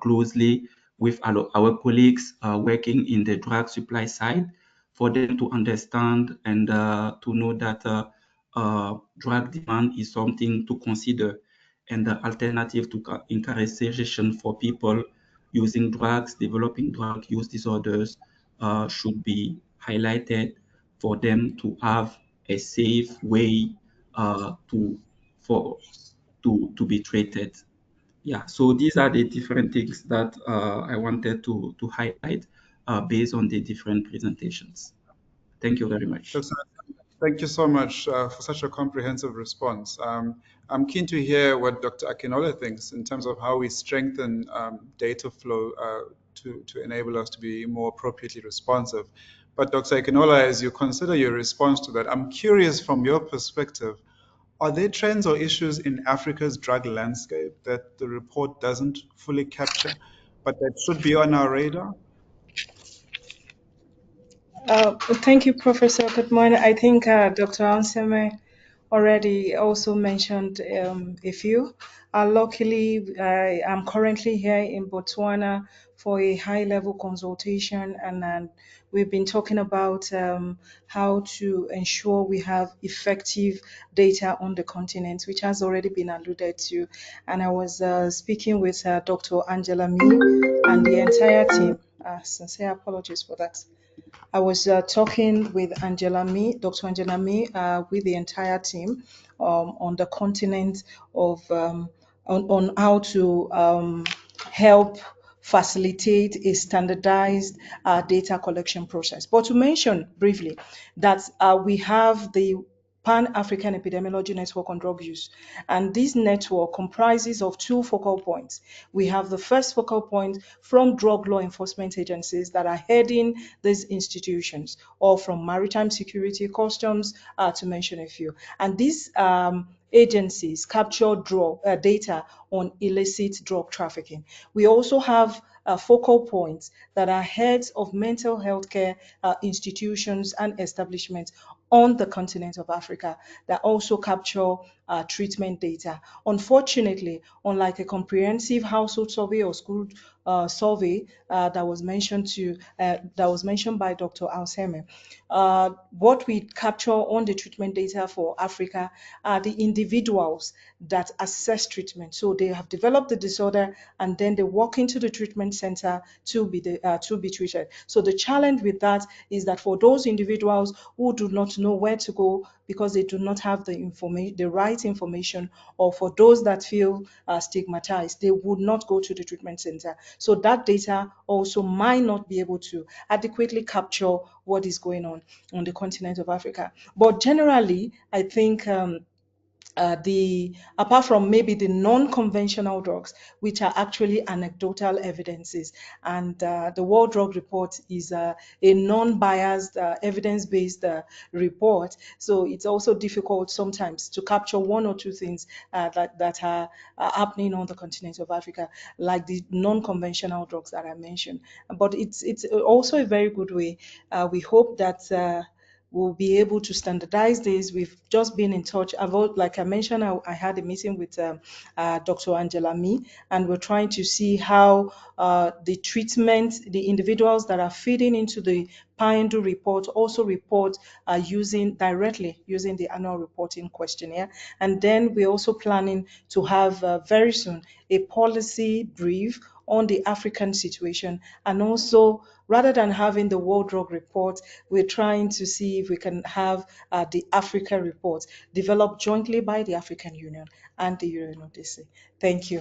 closely with our colleagues working in the drug supply side for them to understand and to know that drug demand is something to consider, and the alternative to incarceration for people using drugs, developing drug use disorders should be highlighted for them to have a safe way to for to be treated. Yeah, so these are the different things that I wanted to highlight based on the different presentations. Thank you very much. Dr. Thank you so much for such a comprehensive response. I'm keen to hear what Dr. Akinola thinks in terms of how we strengthen data flow to enable us to be more appropriately responsive. But Dr. Akinola, as you consider your response to that, I'm curious from your perspective, are there trends or issues in Africa's drug landscape that the report doesn't fully capture, but that should be on our radar? Thank you, Professor. Good morning. I think Dr. Anseme already also mentioned a few. Luckily, I am currently here in Botswana for a high-level consultation, and we've been talking about how to ensure we have effective data on the continent, which has already been alluded to. And I was speaking with Dr. Angela Mee and the entire team. Sincere apologies for that. I was talking with Dr. Angela Mee, with the entire team on the continent of on how to help facilitate a standardized data collection process. But to mention briefly that we have the Pan-African Epidemiology Network on Drug Use. And this network comprises of two focal points. We have the first focal point from drug law enforcement agencies that are heading these institutions, or from maritime security, customs, to mention a few. And these agencies capture data on illicit drug trafficking. We also have focal points that are heads of mental health care institutions and establishments on the continent of Africa that also capture treatment data. Unfortunately, unlike a comprehensive household survey or school survey that was mentioned by Dr. Alseme, what we capture on the treatment data for Africa are the individuals that assess treatment. So they have developed the disorder and then they walk into the treatment center to be treated. So the challenge with that is that for those individuals who do not know where to go because they do not have the right information, or for those that feel stigmatized, they would not go to the treatment center. So that data also might not be able to adequately capture what is going on the continent of Africa. But generally, I think apart from maybe the non-conventional drugs, which are actually anecdotal evidences. And the World Drug Report is a non-biased, evidence-based report. So it's also difficult sometimes to capture one or two things that are happening on the continent of Africa, like the non-conventional drugs that I mentioned. But it's also a very good way. We hope that we'll be able to standardize this. We've just been in touch about, like I mentioned, I had a meeting with Dr. Angela Mee, and we're trying to see how the treatment, the individuals that are feeding into the PINDU report also report directly using the annual reporting questionnaire. And then we're also planning to have very soon a policy brief on the African situation. And also, rather than having the World Drug Report, we're trying to see if we can have the Africa report developed jointly by the African Union and the UNODC. Thank you.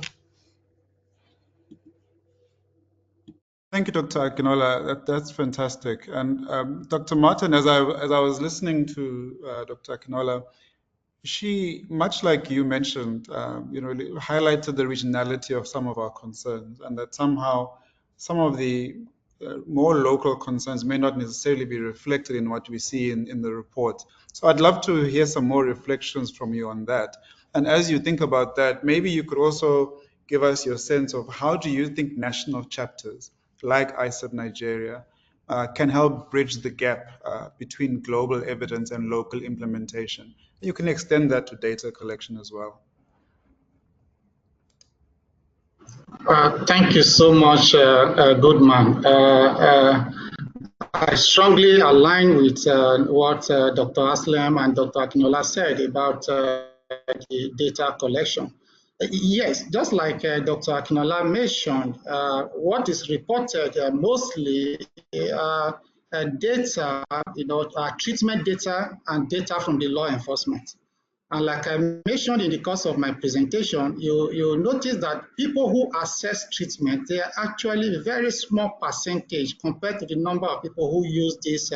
Thank you, Dr. Akinola. That's fantastic. And Dr. Martin, as I was listening to Dr. Akinola, she, much like you mentioned, highlighted the regionality of some of our concerns, and that somehow some of the more local concerns may not necessarily be reflected in what we see in the report. So I'd love to hear some more reflections from you on that. And as you think about that, maybe you could also give us your sense of how do you think national chapters like ISSUP Nigeria can help bridge the gap between global evidence and local implementation. You can extend that to data collection as well. Thank you so much, Goodman. I strongly align with what Dr. Aslam and Dr. Akinola said about the data collection. Yes, just like Dr. Akinola mentioned, what is reported mostly data, treatment data and data from the law enforcement. And like I mentioned in the course of my presentation, you notice that people who access treatment, they are actually a very small percentage compared to the number of people who use these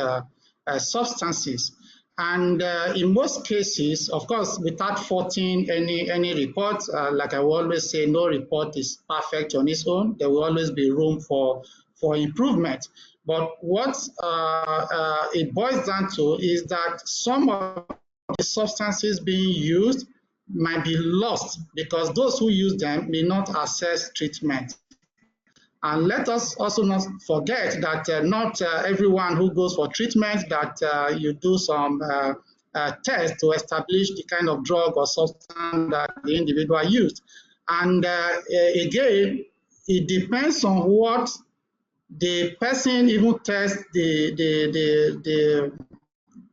substances. And in most cases, of course, without faulting any report, like I always say, no report is perfect on its own. There will always be room for improvement. But what it boils down to is that some of the substances being used might be lost because those who use them may not access treatment. And let us also not forget that not everyone who goes for treatment that you do some tests to establish the kind of drug or substance that the individual used. And again, it depends on what the person even tests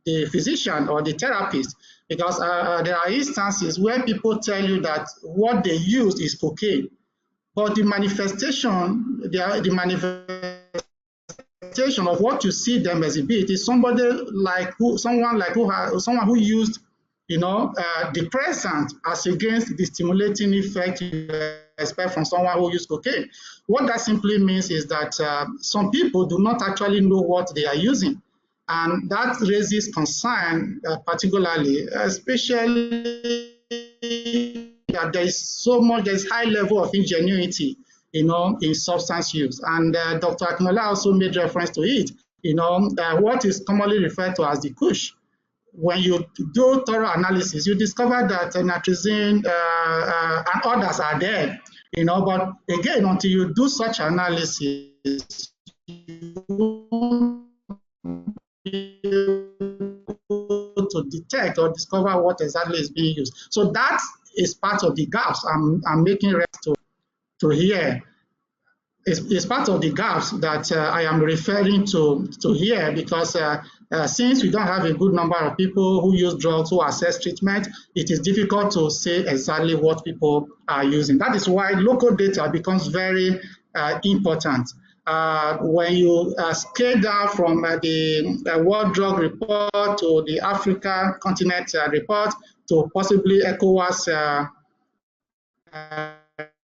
the physician or the therapist, because there are instances where people tell you that what they use is cocaine, but the manifestation of what you see them exhibit is someone who used, depressant as against the stimulating effect you expect from someone who used cocaine. What that simply means is that some people do not actually know what they are using. And that raises concern, particularly, especially that there's high level of ingenuity, in substance use. And Dr. Akinola also made reference to it, what is commonly referred to as the kush. When you do thorough analysis, you discover that nitrazine and others are there, but again, until you do such analysis, to detect or discover what exactly is being used. So that is part of the gaps I'm making reference to here. It's part of the gaps that I am referring to here, because since we don't have a good number of people who use drugs who access treatment, it is difficult to say exactly what people are using. That is why local data becomes very important. When you scale down from the World Drug Report to the Africa Continent Report to possibly ECOWAS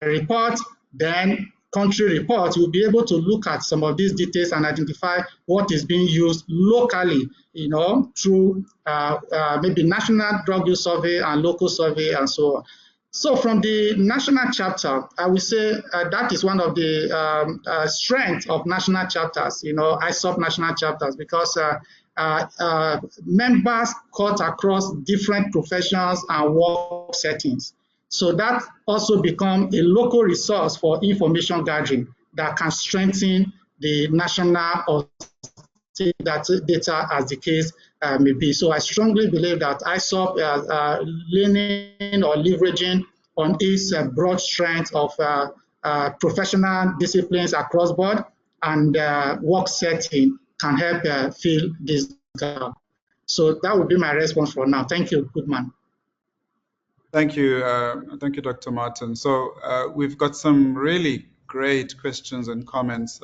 report, then country report, you'll be able to look at some of these details and identify what is being used locally, through maybe national drug use survey and local survey and so on. So from the national chapter, I would say that is one of the strengths of national chapters, ISSUP national chapters, because members cut across different professions and work settings. So that also becomes a local resource for information gathering that can strengthen the national or state data as the case may be. So I strongly believe that ISSUP leaning or leveraging on its broad strength of professional disciplines across board and work setting can help fill this gap. So that would be my response for now. Thank you, Goodman. Thank you, Dr. Martin. So we've got some really great questions and comments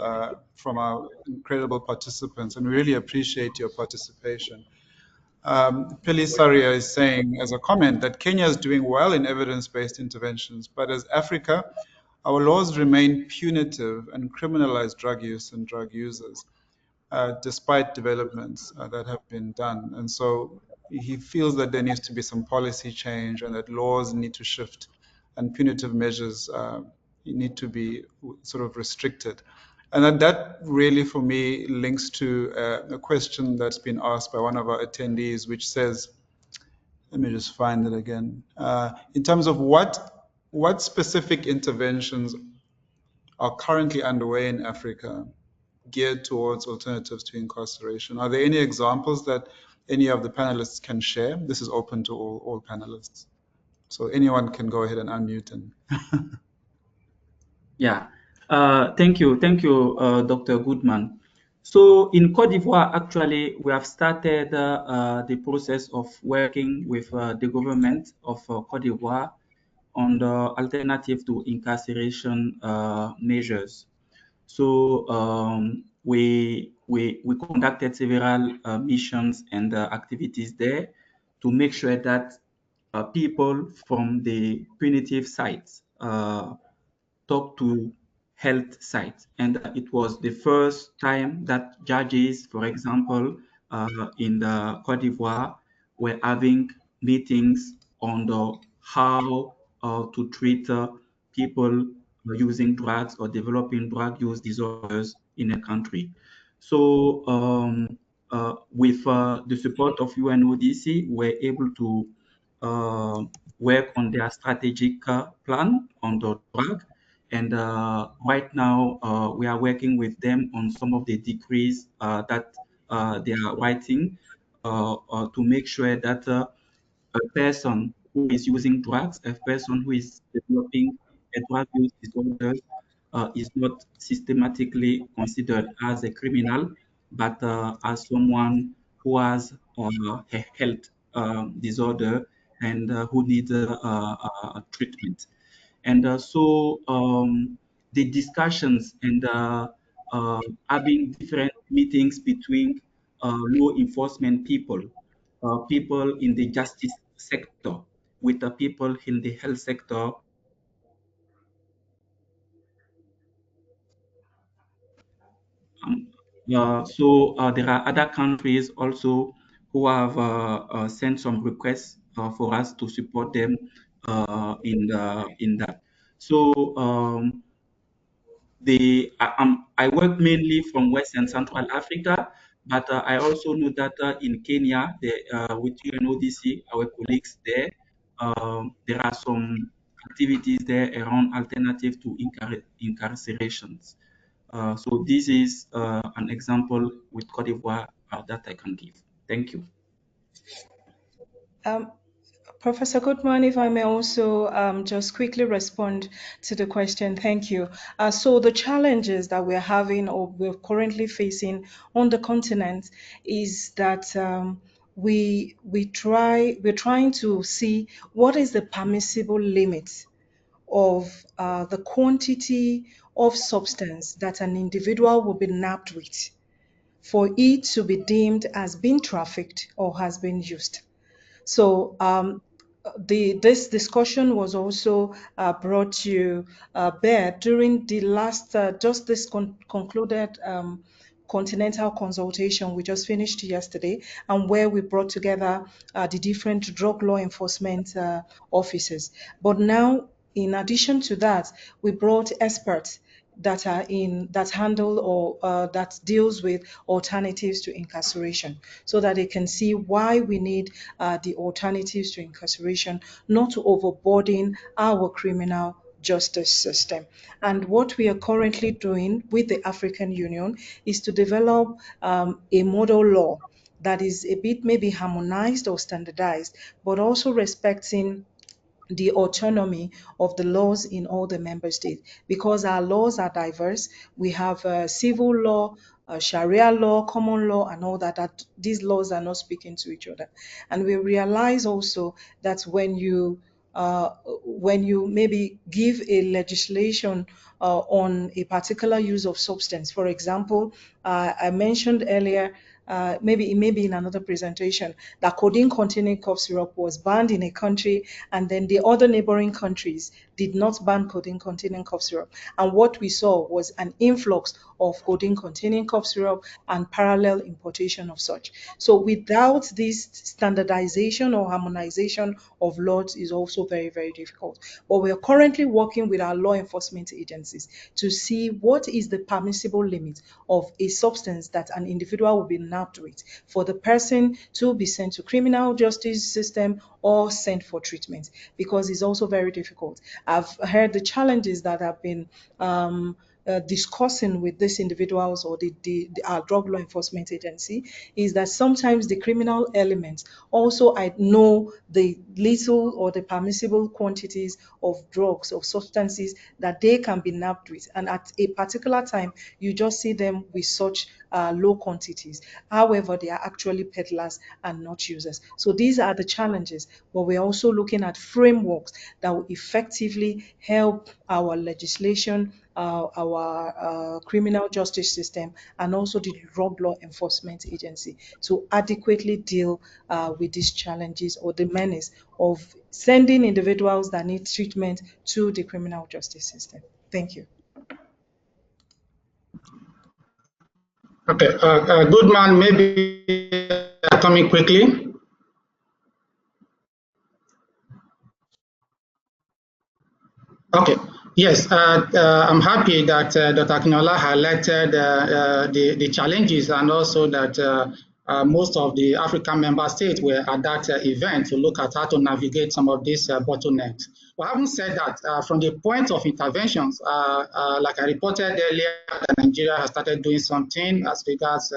from our incredible participants, and we really appreciate your participation. Pili Saria is saying as a comment that Kenya is doing well in evidence-based interventions, but as Africa, our laws remain punitive and criminalize drug use and drug users, despite developments that have been done. And so he feels that there needs to be some policy change and that laws need to shift and punitive measures need to be sort of restricted. And that really, for me, links to a question that's been asked by one of our attendees, which says, let me just find it again, in terms of what specific interventions are currently underway in Africa geared towards alternatives to incarceration. Are there any examples that any of the panelists can share? This is open to all panelists. So anyone can go ahead and unmute. Yeah, thank you, Dr. Goodman. So in Cote d'Ivoire, actually, we have started the process of working with the government of Cote d'Ivoire on the alternative to incarceration measures. So we conducted several missions and activities there to make sure that people from the punitive sites talk to health sites. And it was the first time that judges, for example, in the Cote d'Ivoire, were having meetings on the how to treat people using drugs or developing drug use disorders in a country. So with the support of UNODC, we're able to work on their strategic plan on the drug. And right now, we are working with them on some of the decrees that they are writing to make sure that a person who is using drugs, a person who is developing a drug use disorder, is not systematically considered as a criminal, but as someone who has a health disorder and who needs treatment. And so the discussions and having different meetings between law enforcement people, people in the justice sector, with the people in the health sector. So there are other countries also who have sent some requests for us to support them in that. So I work mainly from West and Central Africa, but I also know that in Kenya, with UNODC, our colleagues there, there are some activities there around alternative to incarcerations. So this is an example with Cote d'Ivoire that I can give. Thank you. Professor Goodman, if I may also just quickly respond to the question. Thank you. So the challenges that we're having or we're currently facing on the continent is that we're trying to see what is the permissible limit of the quantity of substance that an individual will be nabbed with for it to be deemed as being trafficked or has been used. So this discussion was also brought to bear during the last, just this concluded continental consultation we just finished yesterday, and where we brought together the different drug law enforcement officers. But now, in addition to that, we brought experts that handle or that deals with alternatives to incarceration, so that they can see why we need the alternatives to incarceration, not to overburden our criminal justice system. And what we are currently doing with the African Union is to develop a model law that is a bit maybe harmonized or standardized, but also respecting the autonomy of the laws in all the member states, because our laws are diverse. We have civil law, Sharia law, common law, and all that these laws are not speaking to each other. And we realize also that when you maybe give a legislation on a particular use of substance, for example, I mentioned earlier, maybe in another presentation, that codeine containing cough syrup was banned in a country, and then the other neighboring countries did not ban codeine containing cough syrup. And what we saw was an influx of codeine containing cough syrup and parallel importation of such. So without this standardization or harmonization of laws is also very, very difficult. But we are currently working with our law enforcement agencies to see what is the permissible limit of a substance that an individual will be nabbed with, for the person to be sent to criminal justice system or sent for treatment, because it's also very difficult. I've heard the challenges that have been discussing with these individuals or our drug law enforcement agency, is that sometimes the criminal elements also I know the little or the permissible quantities of drugs or substances that they can be nabbed with, and at a particular time you just see them with such low quantities. However, they are actually peddlers and not users. So these are the challenges, but we're also looking at frameworks that will effectively help our legislation, our criminal justice system, and also the drug law enforcement agency to adequately deal with these challenges or the menace of sending individuals that need treatment to the criminal justice system. Thank you. Okay, good man, maybe coming quickly. Okay. Yes, I'm happy that Dr. Akinola highlighted the challenges, and also that most of the African member states were at that event to look at how to navigate some of these bottlenecks. But having said that, from the point of interventions, like I reported earlier, that Nigeria has started doing something as regards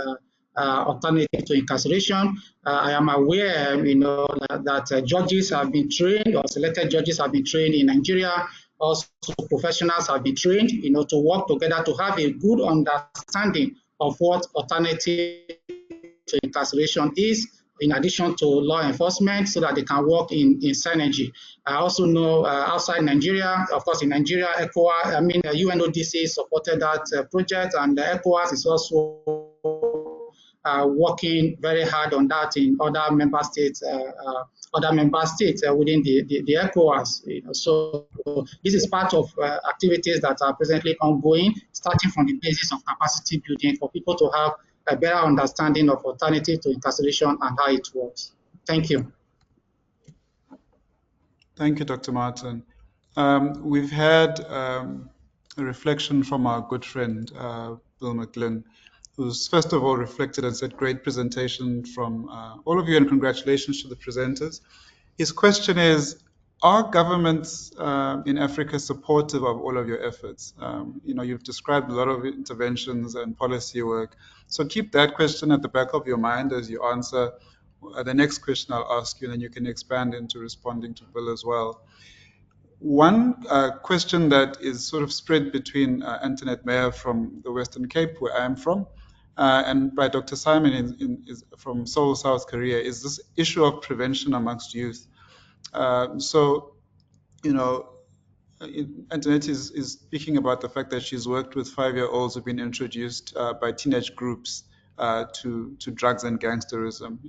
alternative to incarceration. I am aware, that judges have been trained, or selected judges have been trained in Nigeria. Also, professionals have been trained, to work together to have a good understanding of what alternative to incarceration is, in addition to law enforcement, so that they can work in synergy. I also know outside Nigeria, of course, in Nigeria, UNODC supported that project, and ECOWAS is also working very hard on that in other member states within the ECOWAS. So this is part of activities that are presently ongoing, starting from the basis of capacity building for people to have a better understanding of alternative to incarceration and how it works. Thank you. Thank you, Dr. Martin. We've had a reflection from our good friend, Bill McGlynn, who's first of all reflected and said, great presentation from all of you, and congratulations to the presenters. His question is, are governments in Africa supportive of all of your efforts? You've described a lot of interventions and policy work. So keep that question at the back of your mind as you answer the next question I'll ask you, and then you can expand into responding to Bill as well. One question that is sort of spread between Antoinette Meyer from the Western Cape, where I am from, and by Dr. Simon from Seoul, South Korea, is this issue of prevention amongst youth. Antoinette is speaking about the fact that she's worked with 5-year-olds who've been introduced by teenage groups to drugs and gangsterism.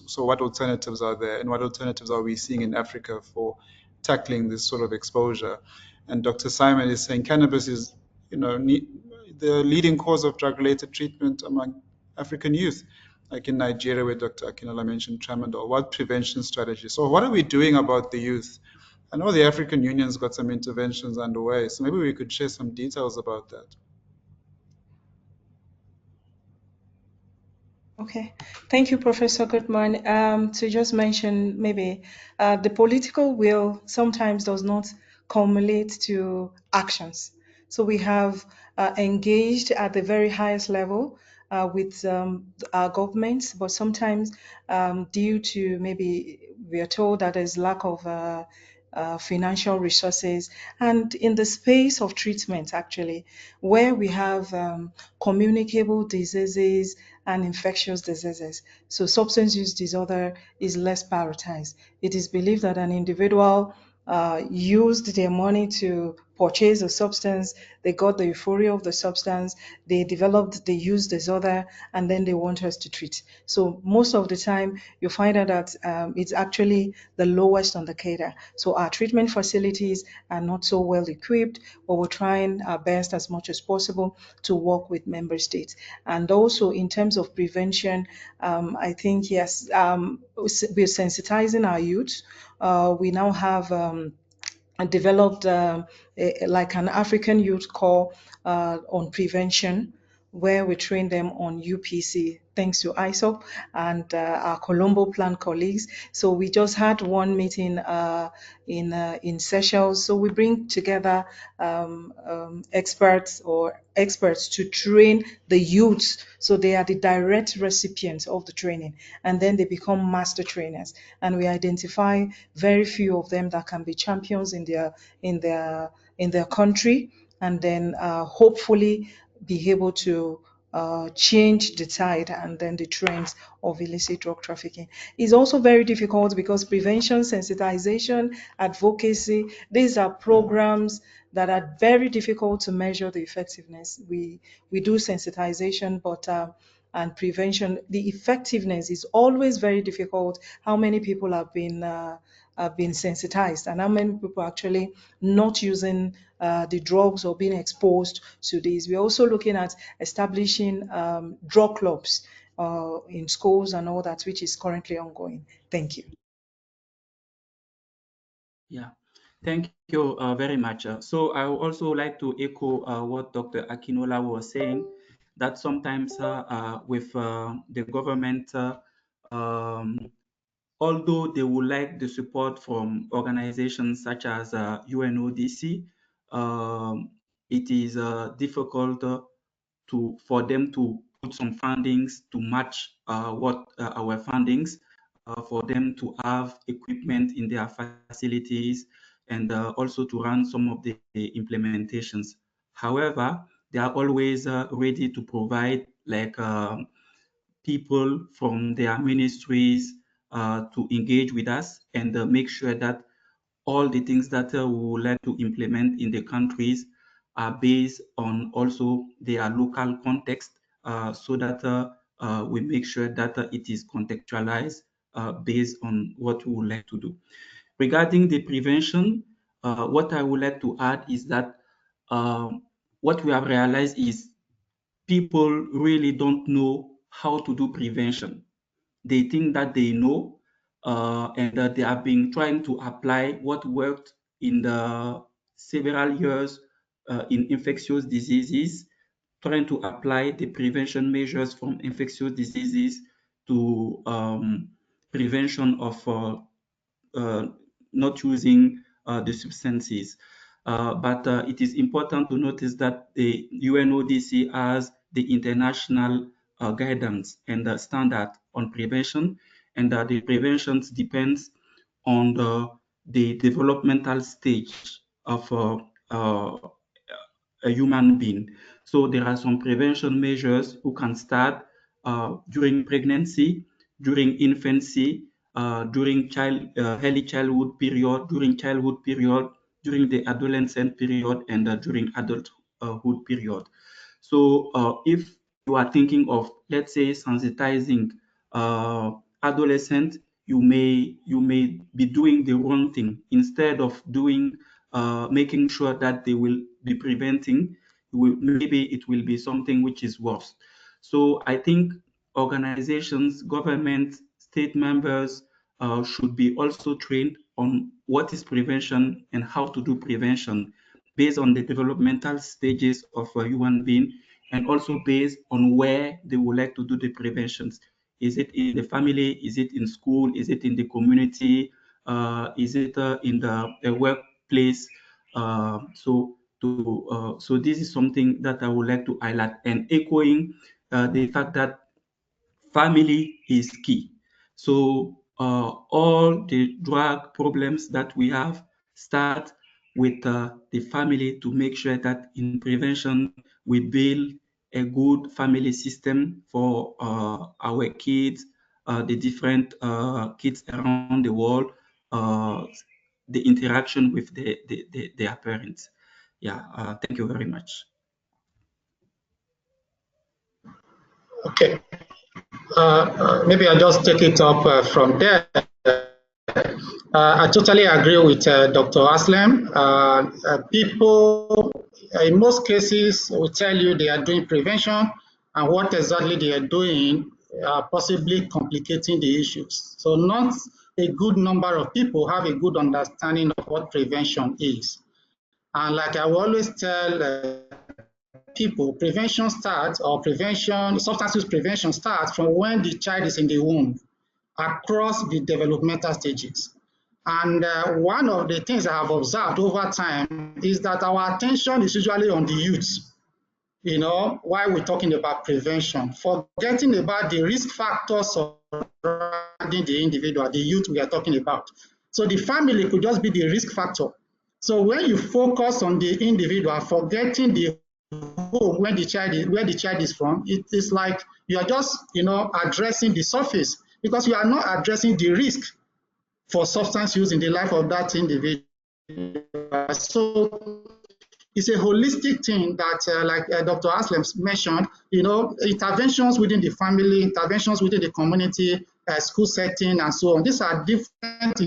So what alternatives are there, and what alternatives are we seeing in Africa for tackling this sort of exposure? And Dr. Simon is saying cannabis is, the leading cause of drug-related treatment among African youth, like in Nigeria, where Dr. Akinola mentioned tramadol. What prevention strategies? So what are we doing about the youth? I know the African Union's got some interventions underway, so maybe we could share some details about that. Okay, thank you, Professor Goodman. To just mention, maybe the political will sometimes does not culminate to actions. So we have engaged at the very highest level with our governments, but sometimes due to maybe we are told that there's lack of financial resources, and in the space of treatment, actually, where we have communicable diseases and infectious diseases. So substance use disorder is less prioritized. It is believed that an individual used their money to purchase a substance, they got the euphoria of the substance, they developed the use disorder, and then they want us to treat. So most of the time, you find out that it's actually the lowest on the cadre. So our treatment facilities are not so well equipped, but we're trying our best as much as possible to work with member states. And also in terms of prevention, I think, yes, we're sensitizing our youth. We now have developed like an African Youth Corps on prevention, where we train them on UPC, thanks to ISSUP and our Colombo Plan colleagues. So we just had one meeting in Seychelles. So we bring together experts to train the youths, so they are the direct recipients of the training, and then they become master trainers. And we identify very few of them that can be champions in their country, and then hopefully be able to change the tide and then the trends of illicit drug trafficking. It's also very difficult because prevention, sensitization, advocacy, these are programs that are very difficult to measure the effectiveness. We do sensitization, but and prevention, the effectiveness is always very difficult. How many people have been sensitized, and how many people are actually not using the drugs or being exposed to these. We're also looking at establishing drug clubs in schools and all that, which is currently ongoing. Thank you. Yeah, thank you very much. So I would also like to echo what Dr. Akinola was saying, that sometimes with the government, although they would like the support from organizations such as UNODC, it is difficult for them to put some fundings to match what our fundings, for them to have equipment in their facilities, and also to run some of the implementations. However, they are always ready to provide like people from their ministries to engage with us and make sure that all the things that we would like to implement in the countries are based on also their local context, so that we make sure that it is contextualized based on what we would like to do. Regarding the prevention, what I would like to add is that what we have realized is people really don't know how to do prevention. They think that they know, and that they have been trying to apply what worked in the several years in infectious diseases, trying to apply the prevention measures from infectious diseases to prevention of not using the substances. But it is important to notice that the UNODC has the international guidance and the standard on prevention, and that the prevention depends on the developmental stage of a human being. So there are some prevention measures who can start during pregnancy, during infancy, during early childhood period, during childhood period, during the adolescent period, and during adulthood period. So if you are thinking of, let's say, sensitizing adolescent, you may be doing the wrong thing. Instead of doing making sure that they will be preventing, maybe it will be something which is worse. So I think organizations, government, state members should be also trained on what is prevention and how to do prevention based on the developmental stages of a human being, and also based on where they would like to do the preventions. Is it in the family? Is it in school? Is it in the community? Is it in the workplace? So this is something that I would like to highlight, and echoing the fact that family is key. So all the drug problems that we have start with the family, to make sure that in prevention we build a good family system for our kids, the different kids around the world, uh, the interaction with their parents. Yeah, thank you very much. Okay. Maybe I'll just take it up from there. I totally agree with Dr. Aslem. People, in most cases, will tell you they are doing prevention, and what exactly they are doing possibly complicating the issues. So not a good number of people have a good understanding of what prevention is. And like I will always tell people, prevention starts, or prevention, substance use prevention starts from when the child is in the womb across the developmental stages. And one of the things I have observed over time is that our attention is usually on the youth, while we're talking about prevention, forgetting about the risk factors surrounding the individual, the youth we are talking about. So the family could just be the risk factor. So when you focus on the individual, forgetting the home where the child is from, it is like you are just addressing the surface, because you are not addressing the risk for substance use in the life of that individual. So it's a holistic thing that, like Dr. Aslem mentioned, interventions within the family, interventions within the community, school setting, and so on. These are different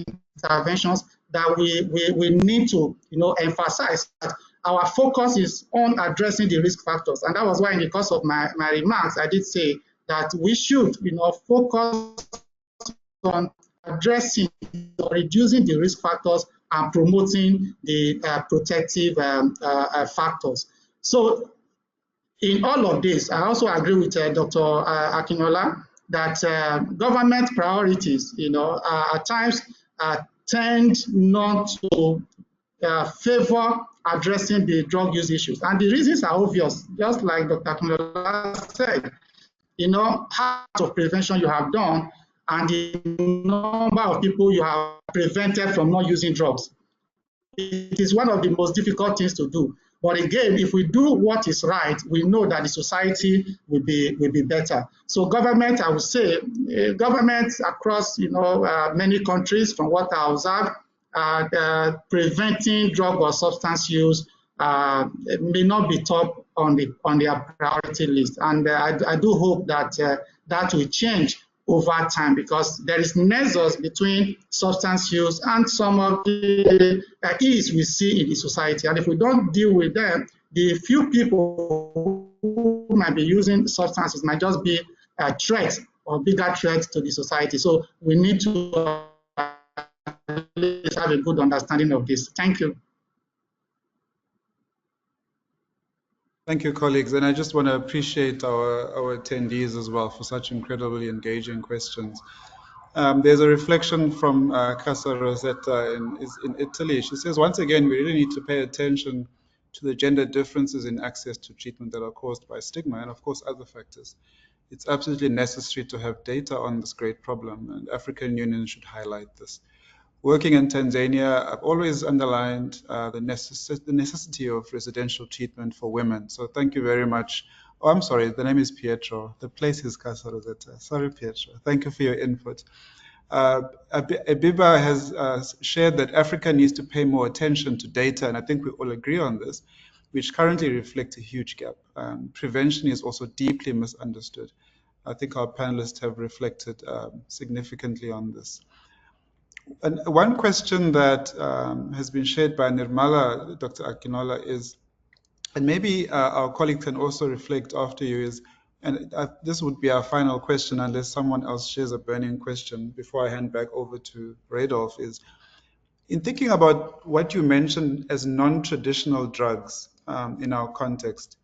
interventions that we need to, emphasize that our focus is on addressing the risk factors. And that was why in the course of my remarks, I did say that we should, focus on addressing or reducing the risk factors and promoting the protective factors. So in all of this, I also agree with Dr. Akinola that government priorities, at times tend not to favor addressing the drug use issues. And the reasons are obvious, just like Dr. Akinola said. How much of prevention you have done and the number of people you have prevented from not using drugs. It is one of the most difficult things to do. But again, if we do what is right, we know that the society will be better. So government, I would say, governments across many countries, from what I observe, preventing drug or substance use may not be top on their priority list. And I do hope that that will change over time, because there is nexus between substance use and some of the ills we see in the society. And if we don't deal with them, the few people who might be using substances might just be a threat or bigger threat to the society. So we need to have a good understanding of this. Thank you. Thank you, colleagues. And I just want to appreciate our attendees as well for such incredibly engaging questions. There's a reflection from Casa Rosetta in Italy. She says, once again, we really need to pay attention to the gender differences in access to treatment that are caused by stigma and, of course, other factors. It's absolutely necessary to have data on this great problem, and African Union should highlight this. Working in Tanzania, I've always underlined the necessity of residential treatment for women. So thank you very much. Oh, I'm sorry, the name is Pietro. The place is Casa Rosetta. Sorry, Pietro. Thank you for your input. Abiba has shared that Africa needs to pay more attention to data, and I think we all agree on this. which currently reflect a huge gap. Prevention is also deeply misunderstood. I think our panelists have reflected significantly on this. And one question that has been shared by Nirmala, Dr. Akinola, is, and maybe our colleague can also reflect after you, is, and this would be our final question unless someone else shares a burning question before I hand back over to Radolf, is in thinking about what you mentioned as non-traditional drugs in our context,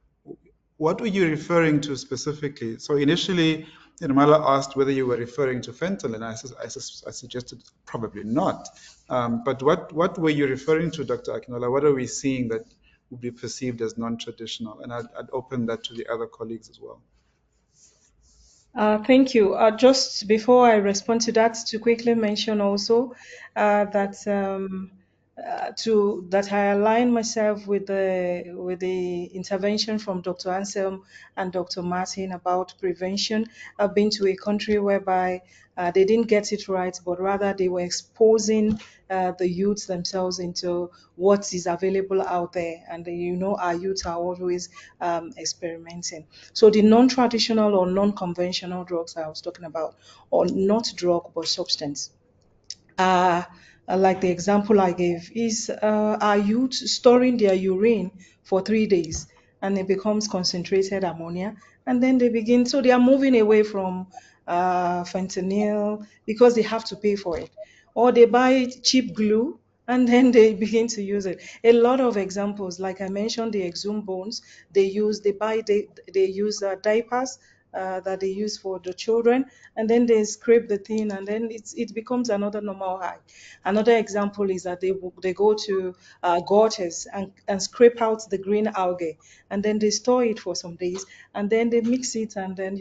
what were you referring to specifically? So initially, Nirmala asked whether you were referring to fentanyl, and I suggested probably not. But what were you referring to, Dr. Akinola? What are we seeing that would be perceived as non-traditional? And I'd open that to the other colleagues as well. Thank you. Just before I respond to that, to quickly mention also that I align myself with the intervention from Dr. Anselm and Dr. Martin about prevention. I've been to a country whereby they didn't get it right, but rather they were exposing the youths themselves into what is available out there. And our youth are always experimenting. So the non-traditional or non-conventional drugs I was talking about, or not drug but substance, like the example I gave, is our youth storing their urine for 3 days and it becomes concentrated ammonia. And then so they are moving away from fentanyl because they have to pay for it. Or they buy cheap glue and then they begin to use it. A lot of examples, like I mentioned, the exhumed bones, they use diapers that they use for the children, and then they scrape the thing, and then it becomes another normal high. Another example is that they go to gutters and scrape out the green algae, and then they store it for some days, and then they mix it, and then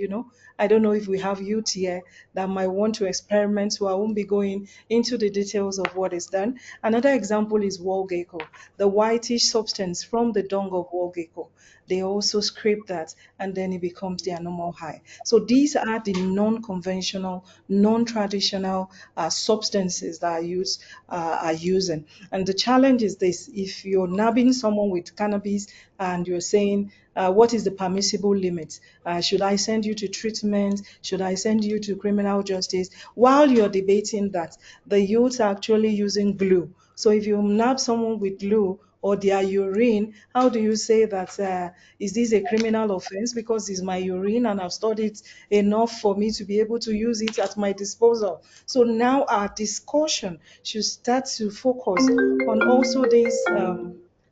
I don't know if we have youth here that might want to experiment, so I won't be going into the details of what is done. Another example is wall gecko, the whitish substance from the dung of wall gecko. They also scrape that, and then it becomes their normal high. So these are the non-conventional, non-traditional substances that youths are using. And the challenge is this: if you're nabbing someone with cannabis and you're saying, what is the permissible limit? Should I send you to treatment? Should I send you to criminal justice? While you're debating that, the youths are actually using glue. So if you nab someone with glue or their urine, how do you say that is this a criminal offense because it's my urine and I've stored it enough for me to be able to use it at my disposal? So now our discussion should start to focus on also this.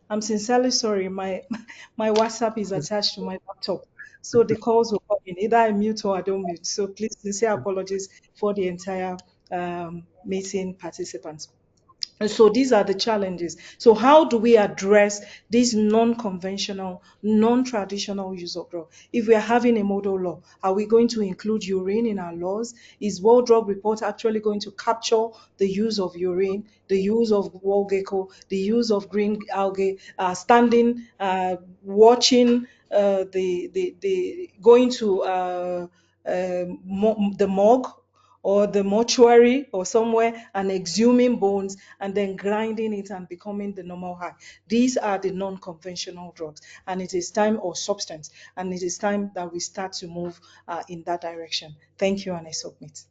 I'm sincerely sorry, my my WhatsApp is attached to my laptop. So the calls will come in. Either I mute or I don't mute. So please, sincere apologies for the entire meeting participants. And so these are the challenges. So how do we address this non-conventional, non-traditional use of drug? If we are having a model law, are we going to include urine in our laws? Is World Drug Report actually going to capture the use of urine, the use of wall gecko, the use of green algae, standing, watching the going to the morgue or the mortuary or somewhere and exhuming bones and then grinding it and becoming the normal high? These are the non-conventional drugs, and it is time, or substance, and it is time that we start to move in that direction. Thank you, and I submit.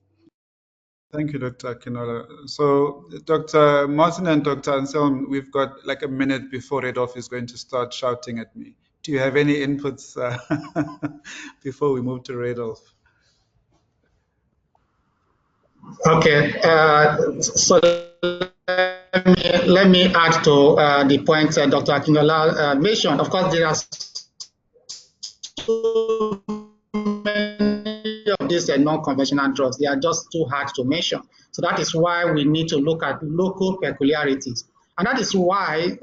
Thank you, Dr. Akinola. So, Dr. Martin and Dr. Anselm, we've got like a minute before Radolf is going to start shouting at me. Do you have any inputs before we move to Radolf? Okay, so let me add to the point Dr. Akinola mentioned. Of course, there are so many of these non-conventional drugs. They are just too hard to mention. So that is why we need to look at local peculiarities. And that is why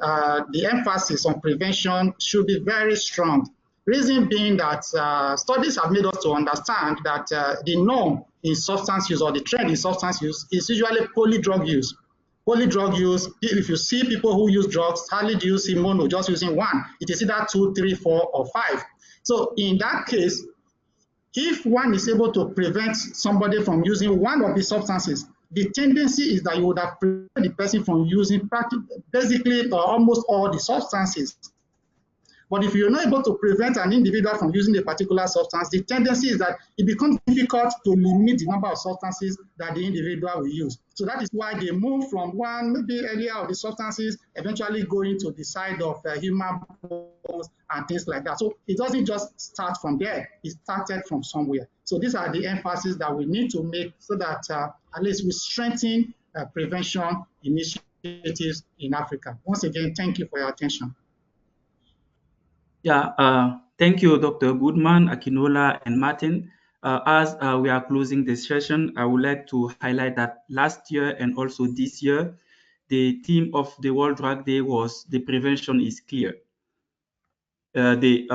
the emphasis on prevention should be very strong. Reason being that studies have made us to understand that the norm in substance use, or the trend in substance use, is usually polydrug use. Polydrug use, if you see people who use drugs, hardly do you see mono, just using one. It is either 2, 3, 4, or 5. So in that case, if one is able to prevent somebody from using one of the substances, the tendency is that you would have prevented the person from using basically almost all the substances. But if you're not able to prevent an individual from using a particular substance, the tendency is that it becomes difficult to limit the number of substances that the individual will use. So that is why they move from one, maybe earlier of the substances, eventually going to the side of human bones and things like that. So it doesn't just start from there, it started from somewhere. So these are the emphasis that we need to make so that at least we strengthen prevention initiatives in Africa. Once again, thank you for your attention. Yeah, thank you, Dr. Goodman, Akinola, and Martin. As we are closing this session, I would like to highlight that last year and also this year, the theme of the World Drug Day was "The prevention is clear." We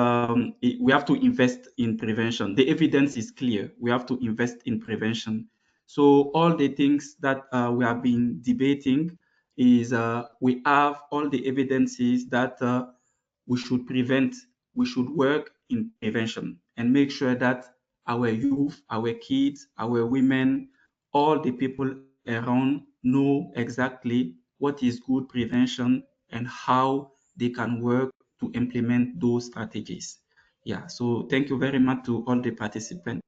have to invest in prevention. The evidence is clear. We have to invest in prevention. So all the things that we have been debating is we have all the evidences that we should prevent, we should work in prevention and make sure that our youth, our kids, our women, all the people around know exactly what is good prevention and how they can work to implement those strategies. Yeah, so thank you very much to all the participants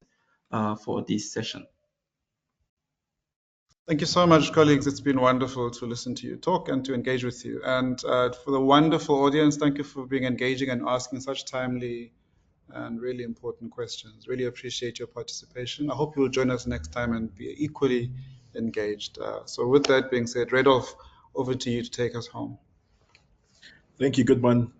for this session. Thank you so much, colleagues. It's been wonderful to listen to you talk and to engage with you. And for the wonderful audience, thank you for being engaging and asking such timely and really important questions. Really appreciate your participation. I hope you'll join us next time and be equally engaged. So with that being said, Redolf, over to you to take us home. Thank you, Goodman.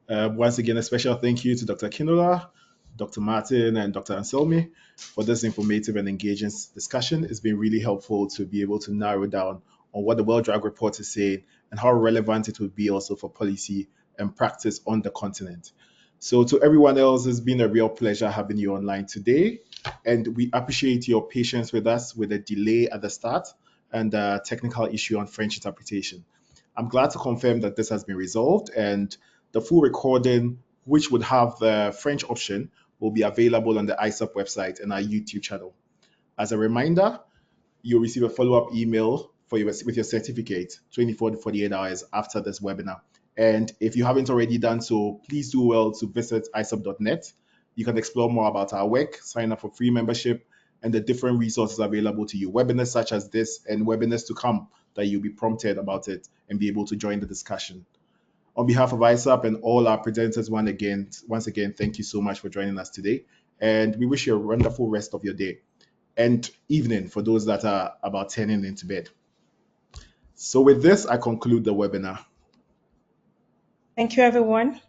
Once again, a special thank you to Dr. Kinola, Dr. Martin, and Dr. Anselmi for this informative and engaging discussion. It's been really helpful to be able to narrow down on what the World Drug Report is saying and how relevant it would be also for policy and practice on the continent. So to everyone else, it's been a real pleasure having you online today. And we appreciate your patience with us with a delay at the start and a technical issue on French interpretation. I'm glad to confirm that this has been resolved, and the full recording, which would have the French option, will be available on the ISSUP website and our YouTube channel. As a reminder, you'll receive a follow-up email with your certificate 24 to 48 hours after this webinar. And if you haven't already done so, please do well to visit issup.net. You can explore more about our work, sign up for free membership, and the different resources available to you, webinars such as this and webinars to come that you'll be prompted about it and be able to join the discussion. On behalf of ISSUP and all our presenters, once again, thank you so much for joining us today. And we wish you a wonderful rest of your day and evening for those that are about turning into bed. So with this, I conclude the webinar. Thank you, everyone.